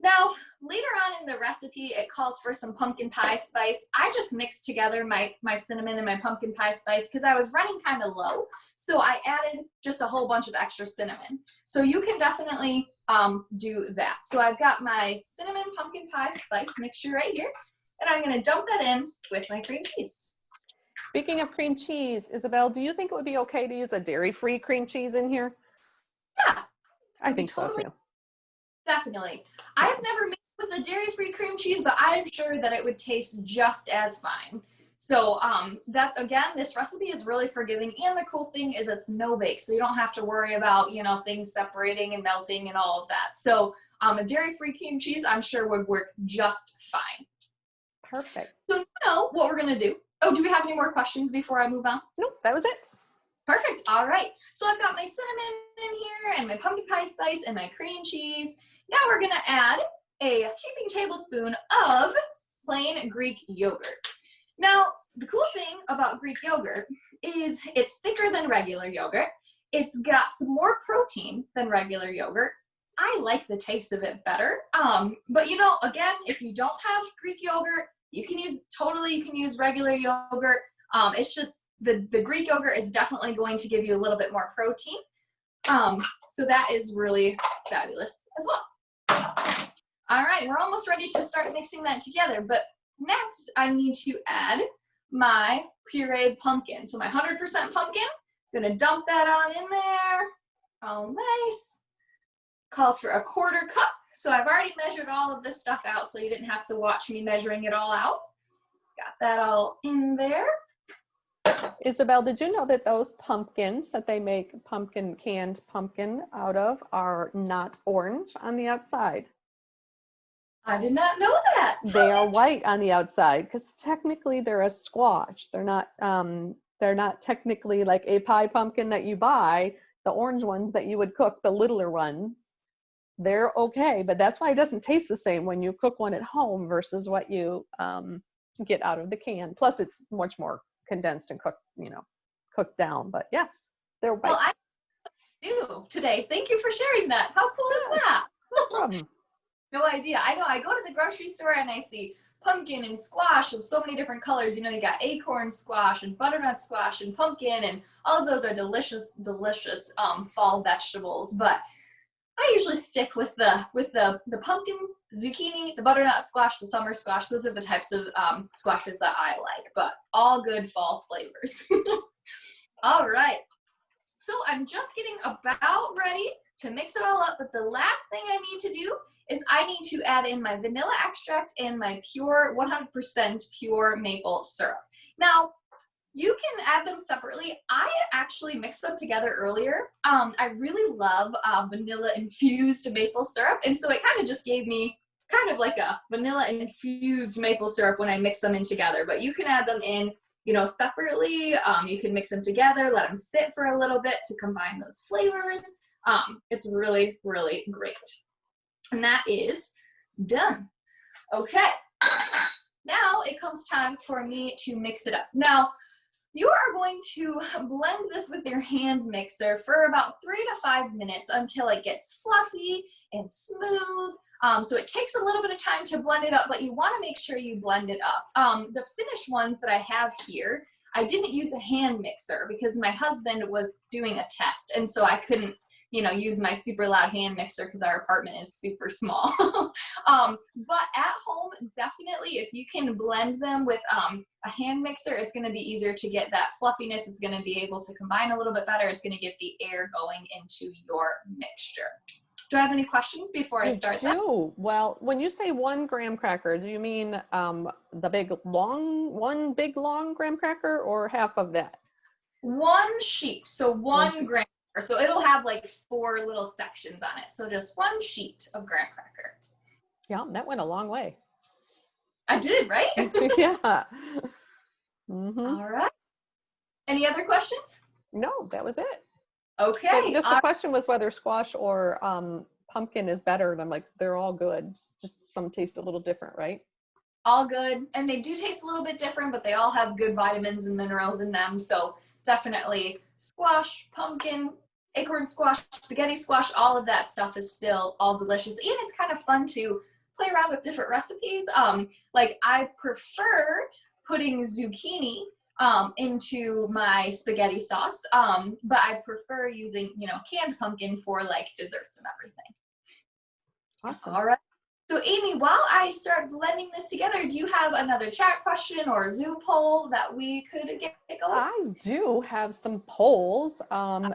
Now, later on in the recipe, it calls for some pumpkin pie spice. I just mixed together my cinnamon and my pumpkin pie spice because I was running kind of low. So I added just a whole bunch of extra cinnamon. So you can definitely do that. So I've got my cinnamon pumpkin pie spice mixture right here. And I'm going to dump that in with my cream cheese. Speaking of cream cheese, Isabel, do you think it would be okay to use a dairy-free cream cheese in here? Yeah. I think so totally. too. Definitely. I have never made with a dairy-free cream cheese, but I'm sure that it would taste just as fine. So that, again, this recipe is really forgiving, and the cool thing is it's no bake, so you don't have to worry about, you know, things separating and melting and all of that. So a dairy-free cream cheese, I'm sure would work just fine. Perfect. So now what we're gonna do, oh, do we have any more questions before I move on? Nope, that was it. Perfect. All right. So I've got my cinnamon in here and my pumpkin pie spice and my cream cheese. Now we're going to add a heaping tablespoon of plain Greek yogurt. Now, the cool thing about Greek yogurt is it's thicker than regular yogurt. It's got some more protein than regular yogurt. I like the taste of it better. But you know, again, if you don't have Greek yogurt, you can use regular yogurt. It's just the Greek yogurt is definitely going to give you a little bit more protein. So that is really fabulous as well. All right, we're almost ready to start mixing that together, but next I need to add my pureed pumpkin. So my 100% pumpkin, I'm gonna dump that on in there. Oh, nice. Calls for a 1/4 cup. So I've already measured all of this stuff out, so you didn't have to watch me measuring it all out. Got that all in there. Isabel, did you know that those pumpkins that they make canned pumpkin out of are not orange on the outside? I did not know that. They are white on the outside because technically they're a squash. They're not technically like a pie pumpkin that you buy. The orange ones that you would cook, the littler ones, they're okay, but that's why it doesn't taste the same when you cook one at home versus what you get out of the can. Plus, it's much more condensed and cooked down. But yes, they're white. Well, I knew today. Thank you for sharing that. How cool is that? No problem. No idea. I know. I go to the grocery store and I see pumpkin and squash of so many different colors. You know, you got acorn squash and butternut squash and pumpkin, and all of those are delicious, delicious fall vegetables. But I usually stick with the pumpkin, zucchini, the butternut squash, the summer squash. Those are the types of squashes that I like, but all good fall flavors. All right. So I'm just getting about ready to mix it all up, but the last thing I need to do is I need to add in my vanilla extract and my pure, 100% pure maple syrup. Now, you can add them separately. I actually mixed them together earlier. I really love vanilla infused maple syrup, and so it kind of just gave me kind of like a vanilla infused maple syrup when I mix them in together. But you can add them in, you know, separately. You can mix them together, let them sit for a little bit to combine those flavors. It's really, really great. And that is done. Okay. Now it comes time for me to mix it up. Now, you are going to blend this with your hand mixer for about 3 to 5 minutes until it gets fluffy and smooth. So it takes a little bit of time to blend it up, but you want to make sure you blend it up. The finished ones that I have here, I didn't use a hand mixer because my husband was doing a test, and so I couldn't use my super loud hand mixer because our apartment is super small. But at home, definitely, if you can blend them with a hand mixer, it's going to be easier to get that fluffiness. It's going to be able to combine a little bit better. It's going to get the air going into your mixture. Do I have any questions before I start that? Well, when you say 1 graham cracker, do you mean the one big long graham cracker, or half of that? 1 sheet, so 1 graham cracker. So it'll have like 4 little sections on it. So just 1 sheet of graham cracker. Yeah, that went a long way. I did, right? Yeah. All right. Any other questions? No, that was it. Okay. Just the question was whether squash or pumpkin is better, and I'm like, they're all good. Just some taste a little different, right? All good, and they do taste a little bit different, but they all have good vitamins and minerals in them. So definitely squash, pumpkin, acorn squash, spaghetti squash, all of that stuff is still all delicious, and it's kind of fun to play around with different recipes. Like I prefer putting zucchini into my spaghetti sauce, but I prefer using, canned pumpkin for like desserts and everything. Awesome. All right. So Amy, while I start blending this together, do you have another chat question or a Zoom poll that we could get going? I do have some polls.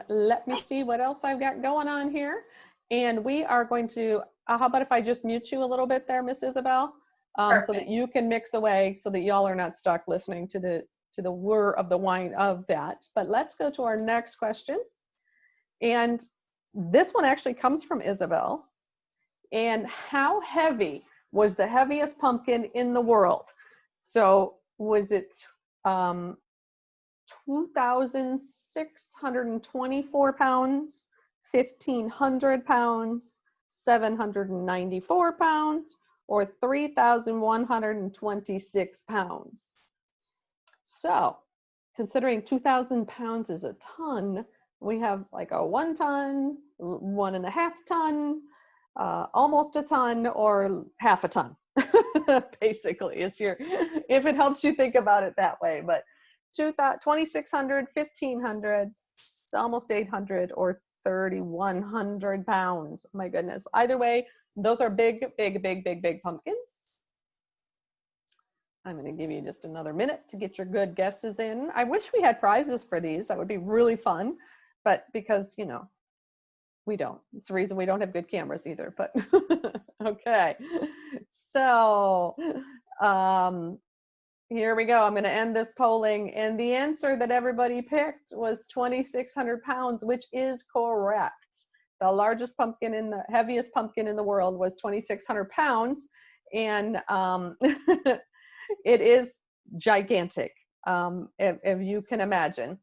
Let me see what else I've got going on here. And we are going to, how about if I just mute you a little bit there, Miss Isabel? So that you can mix away, so that y'all are not stuck listening to the whir of the wine of that. But let's go to our next question. And this one actually comes from Isabel. And how heavy was the heaviest pumpkin in the world? So was it 2,624 pounds, 1,500 pounds, 794 pounds, or 3,126 pounds? So considering 2,000 pounds is a ton, we have like a 1 ton, 1.5 ton, almost a ton, or half a ton. Basically, if it helps you think about it that way. But 2,600, 1,500, almost 800, or 3,100 pounds. My goodness. Either way, those are big, big, big, big, big pumpkins. I'm going to give you just another minute to get your good guesses in. I wish we had prizes for these. That would be really fun. But because, we don't. It's the reason we don't have good cameras either. But okay. So here we go. I'm going to end this polling. And the answer that everybody picked was 2,600 pounds, which is correct. The largest pumpkin heaviest pumpkin in the world was 2,600 pounds. And it is gigantic, if you can imagine.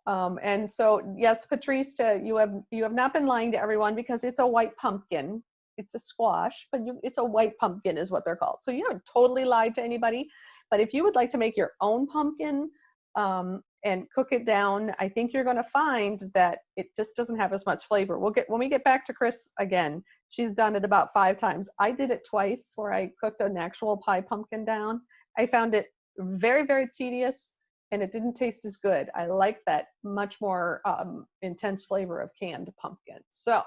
And so, yes, Patrice, you have not been lying to everyone, because it's a white pumpkin. It's a squash, but it's a white pumpkin is what they're called. So you haven't totally lied to anybody. But if you would like to make your own pumpkin and cook it down, I think you're going to find that it just doesn't have as much flavor. When we get back to Chris again, she's done it about 5 times. I did it twice, where I cooked an actual pie pumpkin down. I found it very, very tedious, and it didn't taste as good. I like that much more intense flavor of canned pumpkin. So, all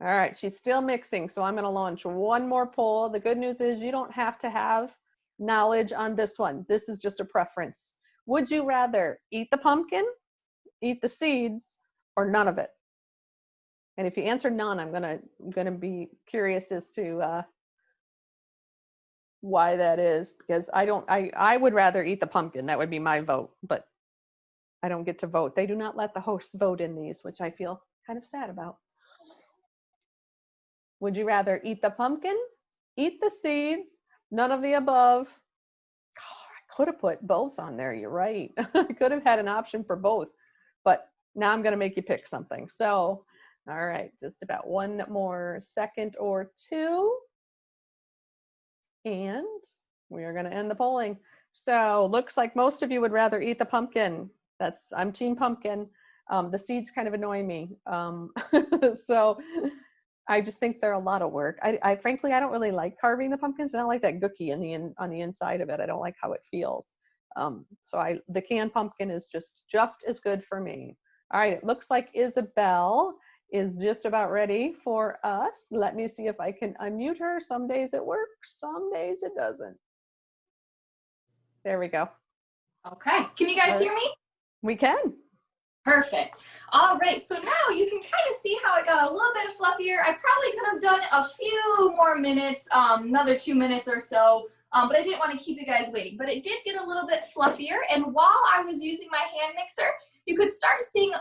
right, she's still mixing. So I'm going to launch one more poll. The good news is you don't have to have knowledge on this one. This is just a preference. Would you rather eat the pumpkin, eat the seeds, or none of it? And if you answer none, I'm gonna be curious as to why that is, because I would rather eat the pumpkin. That would be my vote, but I don't get to vote. They do not let the hosts vote in these, which I feel kind of sad about. Would you rather eat the pumpkin, eat the seeds, none of the above? Oh, I could have put both on there. You're right. I could have had an option for both, but now I'm going to make you pick something. So, all right, just about one more second or two. And we are going to end the polling. So looks like most of you would rather eat the pumpkin. I'm team pumpkin. The seeds kind of annoy me. So I just think they're a lot of work. I frankly, I don't really like carving the pumpkins. I don't like that gookie on the inside of it. I don't like how it feels. So the canned pumpkin is just as good for me. All right, it looks like Isabel is just about ready for us. Let me see if I can unmute her. Some days it works, some days it doesn't. There we go. Okay, can you guys All right. hear me? We can. Perfect. All right, so now you can kind of see how it got a little bit fluffier. I probably could have done a few more minutes, another 2 minutes or so, but I didn't want to keep you guys waiting. But it did get a little bit fluffier, and while I was using my hand mixer, you could start seeing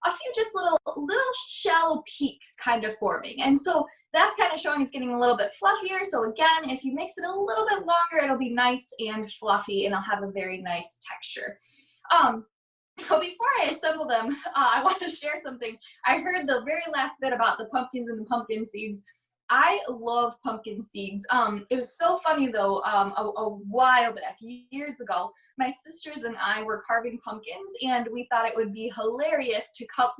a few just little shallow peaks kind of forming. And so that's kind of showing it's getting a little bit fluffier. So again, if you mix it a little bit longer, it'll be nice and fluffy, and it'll have a very nice texture. So before I assemble them, I want to share something. I heard the very last bit about the pumpkins and the pumpkin seeds. I love pumpkin seeds. It was so funny though, a while back, years ago, my sisters and I were carving pumpkins, and we thought it would be hilarious to cut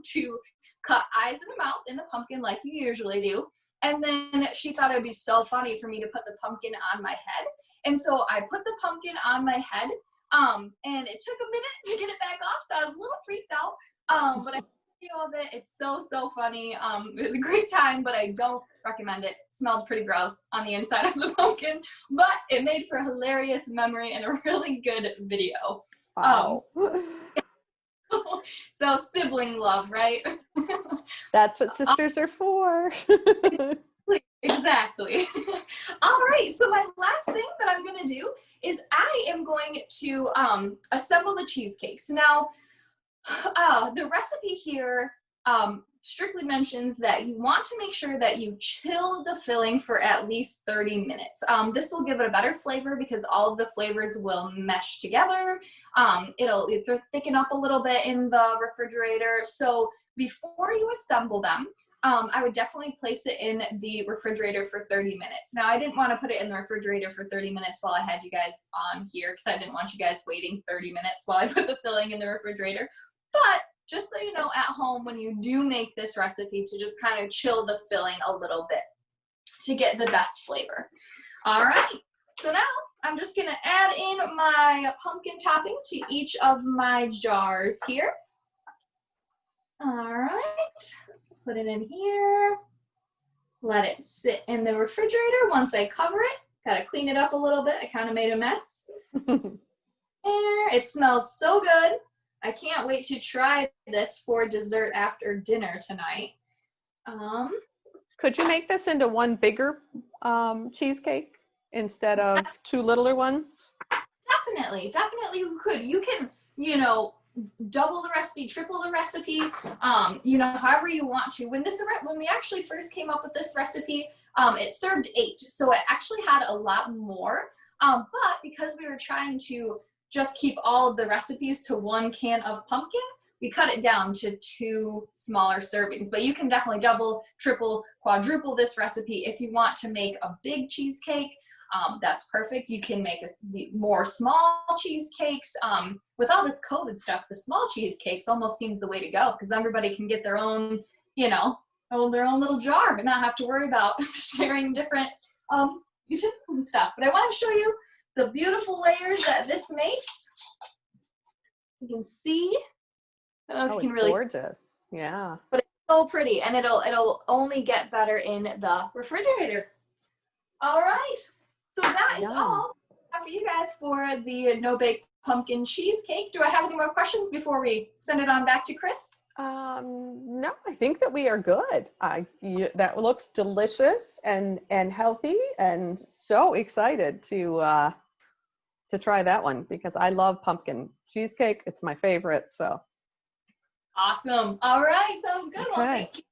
eyes and a mouth in the pumpkin like you usually do. And then she thought it would be so funny for me to put the pumpkin on my head. And so I put the pumpkin on my head. And it took a minute to get it back off, so I was a little freaked out. But I video of it. It's so funny. It was a great time, but I don't recommend it. It smelled pretty gross on the inside of the pumpkin, but it made for a hilarious memory and a really good video. Wow. So sibling love, right? That's what sisters are for. Exactly. All right, so my last thing that I'm going to do is I am going to assemble the cheesecakes. Now, the recipe here strictly mentions that you want to make sure that you chill the filling for at least 30 minutes. This will give it a better flavor because all of the flavors will mesh together. It'll thicken up a little bit in the refrigerator. So before you assemble them, I would definitely place it in the refrigerator for 30 minutes. Now, I didn't want to put it in the refrigerator for 30 minutes while I had you guys on here because I didn't want you guys waiting 30 minutes while I put the filling in the refrigerator. But just so you know, at home, when you do make this recipe, to just kind of chill the filling a little bit to get the best flavor. All right, so now I'm just going to add in my pumpkin topping to each of my jars here. All right. Put it in here, let it sit in the refrigerator. Once I cover it, gotta clean it up a little bit. I kind of made a mess. It smells so good. I can't wait to try this for dessert after dinner tonight. Could you make this into one bigger cheesecake instead of two littler ones? Definitely you could. You can, double the recipe, triple the recipe, however you want to. When we actually first came up with this recipe, it served 8, so it actually had a lot more. But because we were trying to just keep all of the recipes to 1 can of pumpkin, we cut it down to 2 smaller servings. But you can definitely double, triple, quadruple this recipe if you want to make a big cheesecake. That's perfect. You can make more small cheesecakes. With all this COVID stuff, the small cheesecakes almost seems the way to go because everybody can get their own, their own little jar and not have to worry about sharing different utensils and stuff. But I want to show you the beautiful layers that this makes. You can see. I don't know if you can really see. Gorgeous. Yeah. But it's so pretty, and it'll only get better in the refrigerator. All right. So that is all I have for you guys for the no-bake pumpkin cheesecake. Do I have any more questions before we send it on back to Chris? No, I think that we are good. That looks delicious and healthy, and so excited to try that one because I love pumpkin cheesecake. It's my favorite. So awesome. All right, sounds good. Okay. Well, thank you.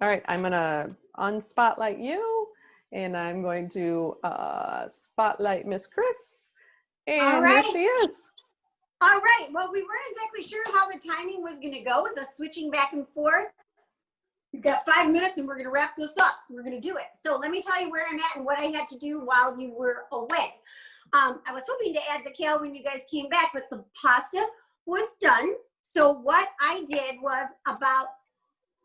All right, I'm gonna unspotlight you, and I'm going to spotlight Miss Chris. And right. Here she is. All right. Well, we weren't exactly sure how the timing was going to go. Is us switching back and forth? We've got 5 minutes, and we're going to wrap this up. We're going to do it. So let me tell you where I'm at and what I had to do while you were away. I was hoping to add the kale when you guys came back, but the pasta was done. So what I did was about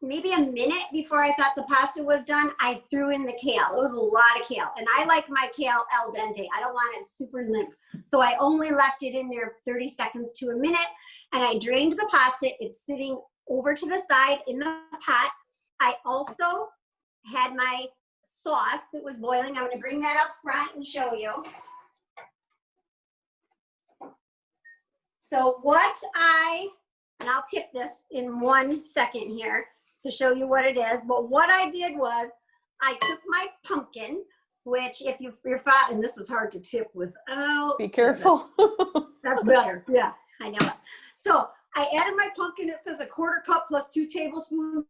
maybe a minute before I thought the pasta was done, I threw in the kale. It was a lot of kale. And I like my kale al dente. I don't want it super limp. So I only left it in there 30 seconds to a minute. And I drained the pasta. It's sitting over to the side in the pot. I also had my sauce that was boiling. I'm going to bring that up front and show you. So and I'll tip this in 1 second here to show you what it is. But what I did was I took my pumpkin, which if you're fat, and this is hard to tip without. Be careful. That's better. Yeah, I know it. So I added my pumpkin. It says 1/4 cup plus 2 tablespoons.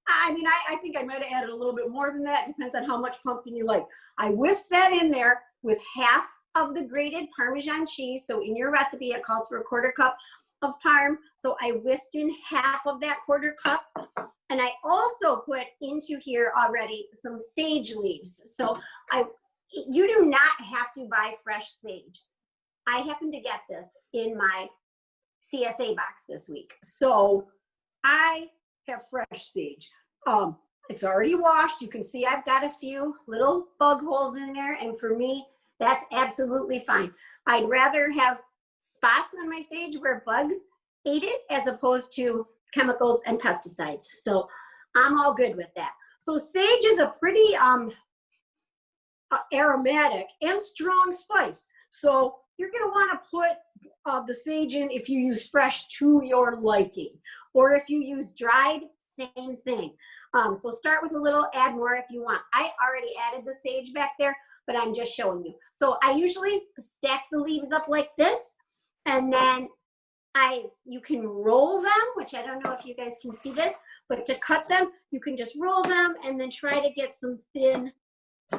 I mean, I think I might have added a little bit more than that. Depends on how much pumpkin you like. I whisked that in there with half of the grated Parmesan cheese. So in your recipe, it calls for 1/4 cup of Parm. So I whisked in half of that 1/4 cup. And I also put into here already some sage leaves. So you do not have to buy fresh sage. I happen to get this in my CSA box this week. So I have fresh sage. It's already washed. You can see I've got a few little bug holes in there. And for me, that's absolutely fine. I'd rather have spots on my sage where bugs ate it as opposed to chemicals and pesticides. So I'm all good with that. So sage is a pretty aromatic and strong spice. So you're going to want to put the sage in if you use fresh to your liking, or if you use dried, same thing. So start with a little, add more if you want. I already added the sage back there, but I'm just showing you. So I usually stack the leaves up like this, and then you can roll them, which I don't know if you guys can see this, but to cut them, you can just roll them and then try to get some thin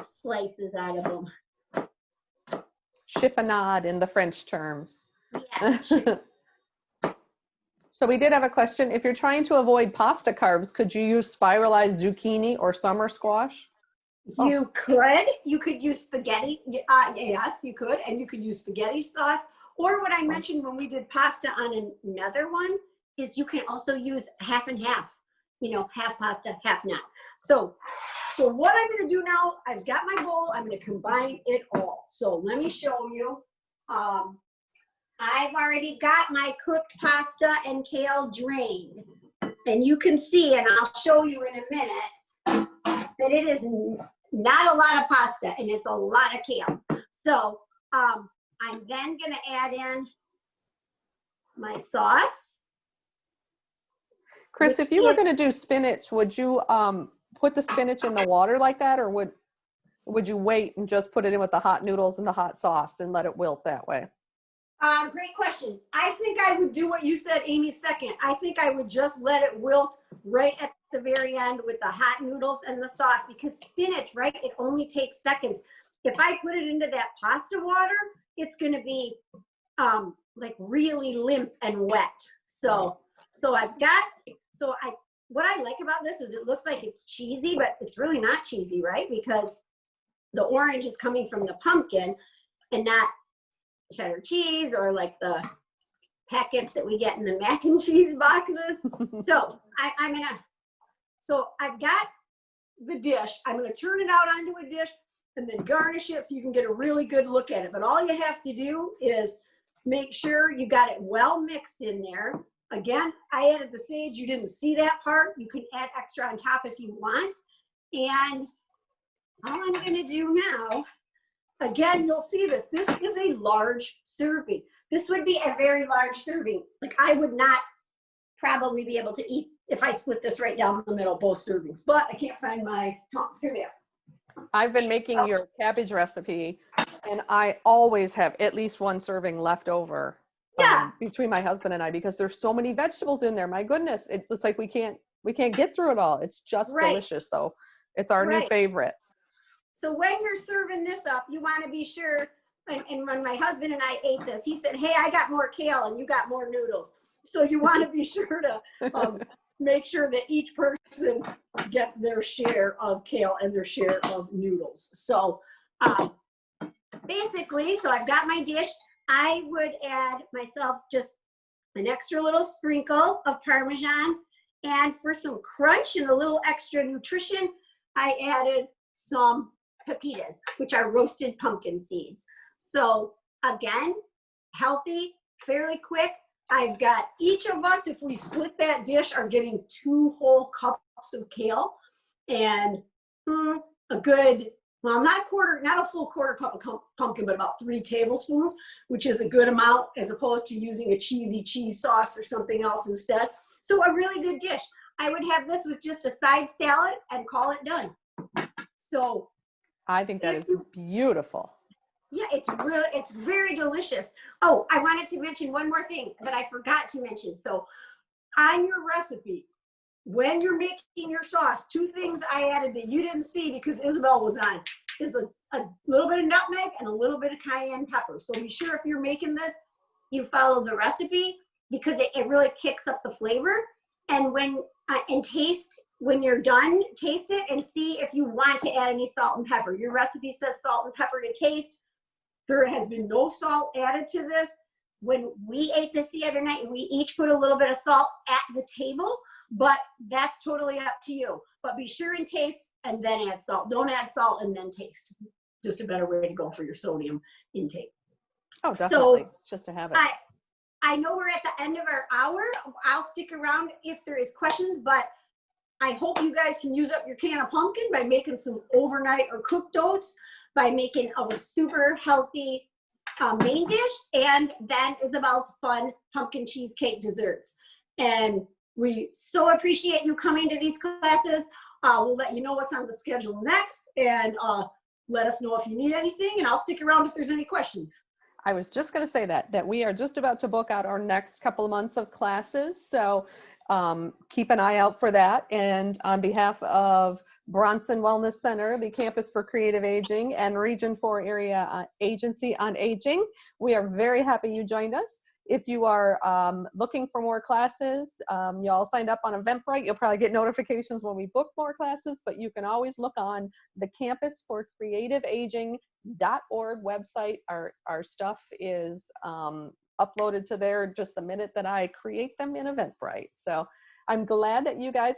slices out of them. Chiffonade in the French terms. Yes. So we did have a question. If you're trying to avoid pasta carbs, could you use spiralized zucchini or summer squash? You could use spaghetti. Yes, you could. And you could use spaghetti sauce. Or what I mentioned when we did pasta on another one is you can also use half and half, half pasta, half not. So what I'm going to do now, I've got my bowl. I'm going to combine it all. So let me show you. I've already got my cooked pasta and kale drained. And you can see, and I'll show you in a minute, that it is not a lot of pasta and it's a lot of kale. So I'm then going to add in my sauce. Chris, if you were going to do spinach, would you put the spinach in the water like that, or would you wait and just put it in with the hot noodles and the hot sauce and let it wilt that way? Great question. I think I would do what you said, Amy, second. I think I would just let it wilt right at the very end with the hot noodles and the sauce, because spinach, right, it only takes seconds. If I put it into that pasta water, it's going to be like really limp and wet. So what I like about this is it looks like it's cheesy, but it's really not cheesy, right? Because the orange is coming from the pumpkin and not cheddar cheese or like the packets that we get in the mac and cheese boxes. So I've got the dish. I'm going to turn it out onto a dish and then garnish it so you can get a really good look at it. But all you have to do is make sure you got it well mixed in there. Again, I added the sage. You didn't see that part. You can add extra on top if you want. And all I'm going to do now, again, you'll see that this is a large serving. This would be a very large serving. Like I would not probably be able to eat if I split this right down the middle, both servings, but I can't find my tongs. Here they are. I've been making your cabbage recipe, and I always have at least one serving left over between my husband and I, because there's so many vegetables in there. My goodness, it's like we can't get through it all. It's just delicious, though. It's our new favorite. So when you're serving this up, you want to be sure, and when my husband and I ate this, he said, hey, I got more kale and you got more noodles. So you want to be sure to make sure that each person gets their share of kale and their share of noodles. So basically, so I've got my dish. I would add myself just an extra little sprinkle of Parmesan. And for some crunch and a little extra nutrition, I added some pepitas, which are roasted pumpkin seeds. So again, healthy, fairly quick. I've got each of us, if we split that dish, are getting 2 whole cups of kale and a good, well, not a full quarter cup of pumpkin, but about 3 tablespoons, which is a good amount as opposed to using a cheesy cheese sauce or something else instead. So a really good dish. I would have this with just a side salad and call it done. So I think that is beautiful. yeah, it's very delicious. Oh, I wanted to mention one more thing that I forgot to mention. So on your recipe, when you're making your sauce, 2 things I added that you didn't see because Isabel was on is a little bit of nutmeg and a little bit of cayenne pepper. So be sure if you're making this, you follow the recipe because it really kicks up the flavor. And when you're done, taste it and see if you want to add any salt and pepper. Your recipe says salt and pepper to taste. There has been no salt added to this. When we ate this the other night, we each put a little bit of salt at the table, but that's totally up to you. But be sure and taste and then add salt. Don't add salt and then taste. Just a better way to go for your sodium intake. Oh, definitely. So, it's just a habit. I know we're at the end of our hour. I'll stick around if there is questions, but I hope you guys can use up your can of pumpkin by making some overnight or cooked oats, by making a super healthy main dish, and then Isabel's fun pumpkin cheesecake desserts. And we so appreciate you coming to these classes. We'll let you know what's on the schedule next, and let us know if you need anything, and I'll stick around if there's any questions. I was just going to say that we are just about to book out our next couple of months of classes. So keep an eye out for that. And on behalf of Bronson Wellness Center, the Campus for Creative Aging, and Region 4 Area Agency on Aging, we are very happy you joined us. If you are looking for more classes, you all signed up on Eventbrite. You'll probably get notifications when we book more classes, but you can always look on the Campus for Creative Aging.org website. Our stuff is uploaded to there just the minute that I create them in Eventbrite. So I'm glad that you guys,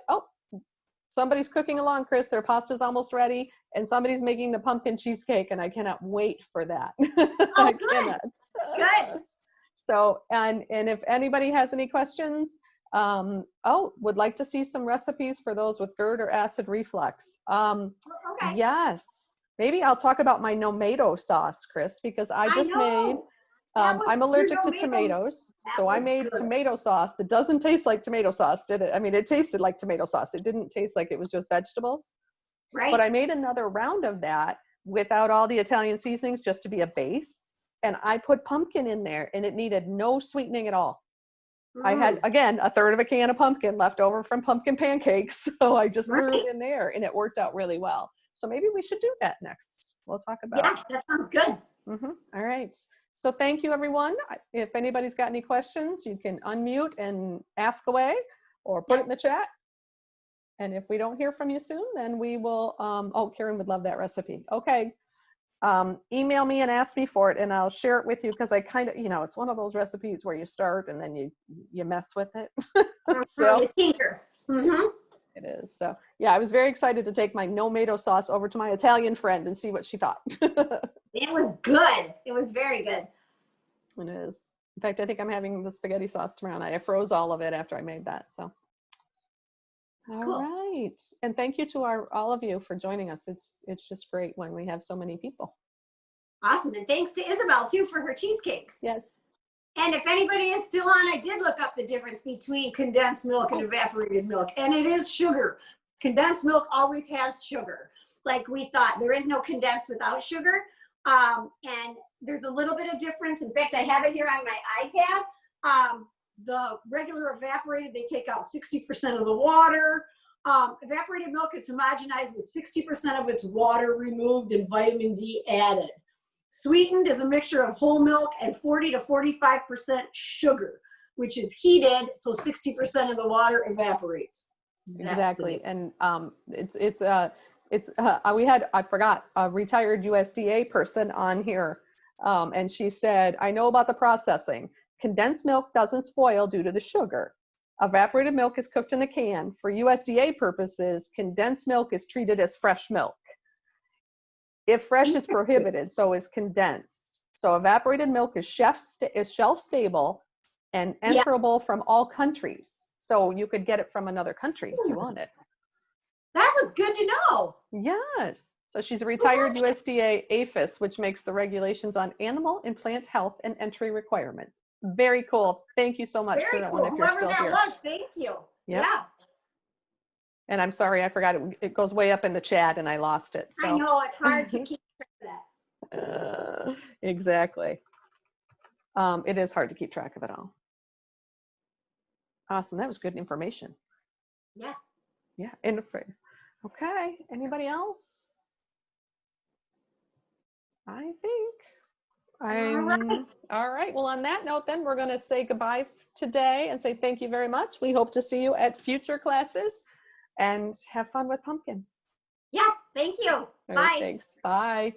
somebody's cooking along, Chris. Their pasta's almost ready, and somebody's making the pumpkin cheesecake, and I cannot wait for that. I cannot. Good. So, and if anybody has any questions, would like to see some recipes for those with GERD or acid reflux. Okay. Yes, maybe I'll talk about my tomato sauce, Chris, because I just made, I'm allergic to tomatoes. So I made tomato sauce that doesn't taste like tomato sauce, did it? I mean, it tasted like tomato sauce. It didn't taste like it was just vegetables. Right. But I made another round of that without all the Italian seasonings, just to be a base. And I put pumpkin in there, and it needed no sweetening at all. I had, again, a third of a can of pumpkin left over from pumpkin pancakes. So I just threw it in there, and it worked out really well. So maybe we should do that next. We'll talk about it. Yeah, that sounds good. All right. So thank you, everyone. If anybody's got any questions, you can unmute and ask away or put it in the chat. And if we don't hear from you soon, then we will, Karen would love that recipe. Okay. Email me and ask me for it, and I'll share it with you, because I kind of, it's one of those recipes where you start and then you mess with it. So it is. So yeah, I was very excited to take my tomato sauce over to my Italian friend and see what she thought. It was good. It was very good. It is. In fact, I think I'm having the spaghetti sauce tomorrow night. I froze all of it after I made that. So. All right. And thank you to all of you for joining us. It's just great when we have so many people. Awesome. And thanks to Isabel too for her cheesecakes. Yes. And if anybody is still on, I did look up the difference between condensed milk and evaporated milk, and it is sugar. Condensed milk always has sugar. Like we thought, there is no condensed without sugar. And there's a little bit of difference. In fact, I have it here on my iPad. The regular evaporated, they take out 60% of the water. Evaporated milk is homogenized with 60% of its water removed and vitamin D added. Sweetened is a mixture of whole milk and 40 to 45% sugar, which is heated, so 60% of the water evaporates. Exactly. And we had, I forgot, a retired USDA person on here, and she said, I know about the processing. Condensed milk doesn't spoil due to the sugar. Evaporated milk is cooked in the can. For USDA purposes, condensed milk is treated as fresh milk. If fresh is prohibited, so is condensed. So evaporated milk is shelf stable, and Yeah. enterable from all countries. So you could get it from another country if you want it. That was good to know. Yes. So she's a retired USDA APHIS, which makes the regulations on animal and plant health and entry requirements. Very cool. Thank you so much for Very that cool. one if you're Whoever still that here. was, thank you. Yep. Yeah. And I'm sorry, I forgot it goes way up in the chat and I lost it. So. I know it's hard to keep track of that. Exactly. It is hard to keep track of it all. Awesome. That was good information. Yeah. Yeah. Okay. Anybody else? I think all right. Well, on that note, then we're going to say goodbye today and say thank you very much. We hope to see you at future classes and have fun with pumpkin. Yeah. Thank you. All right, Bye. thanks. Bye.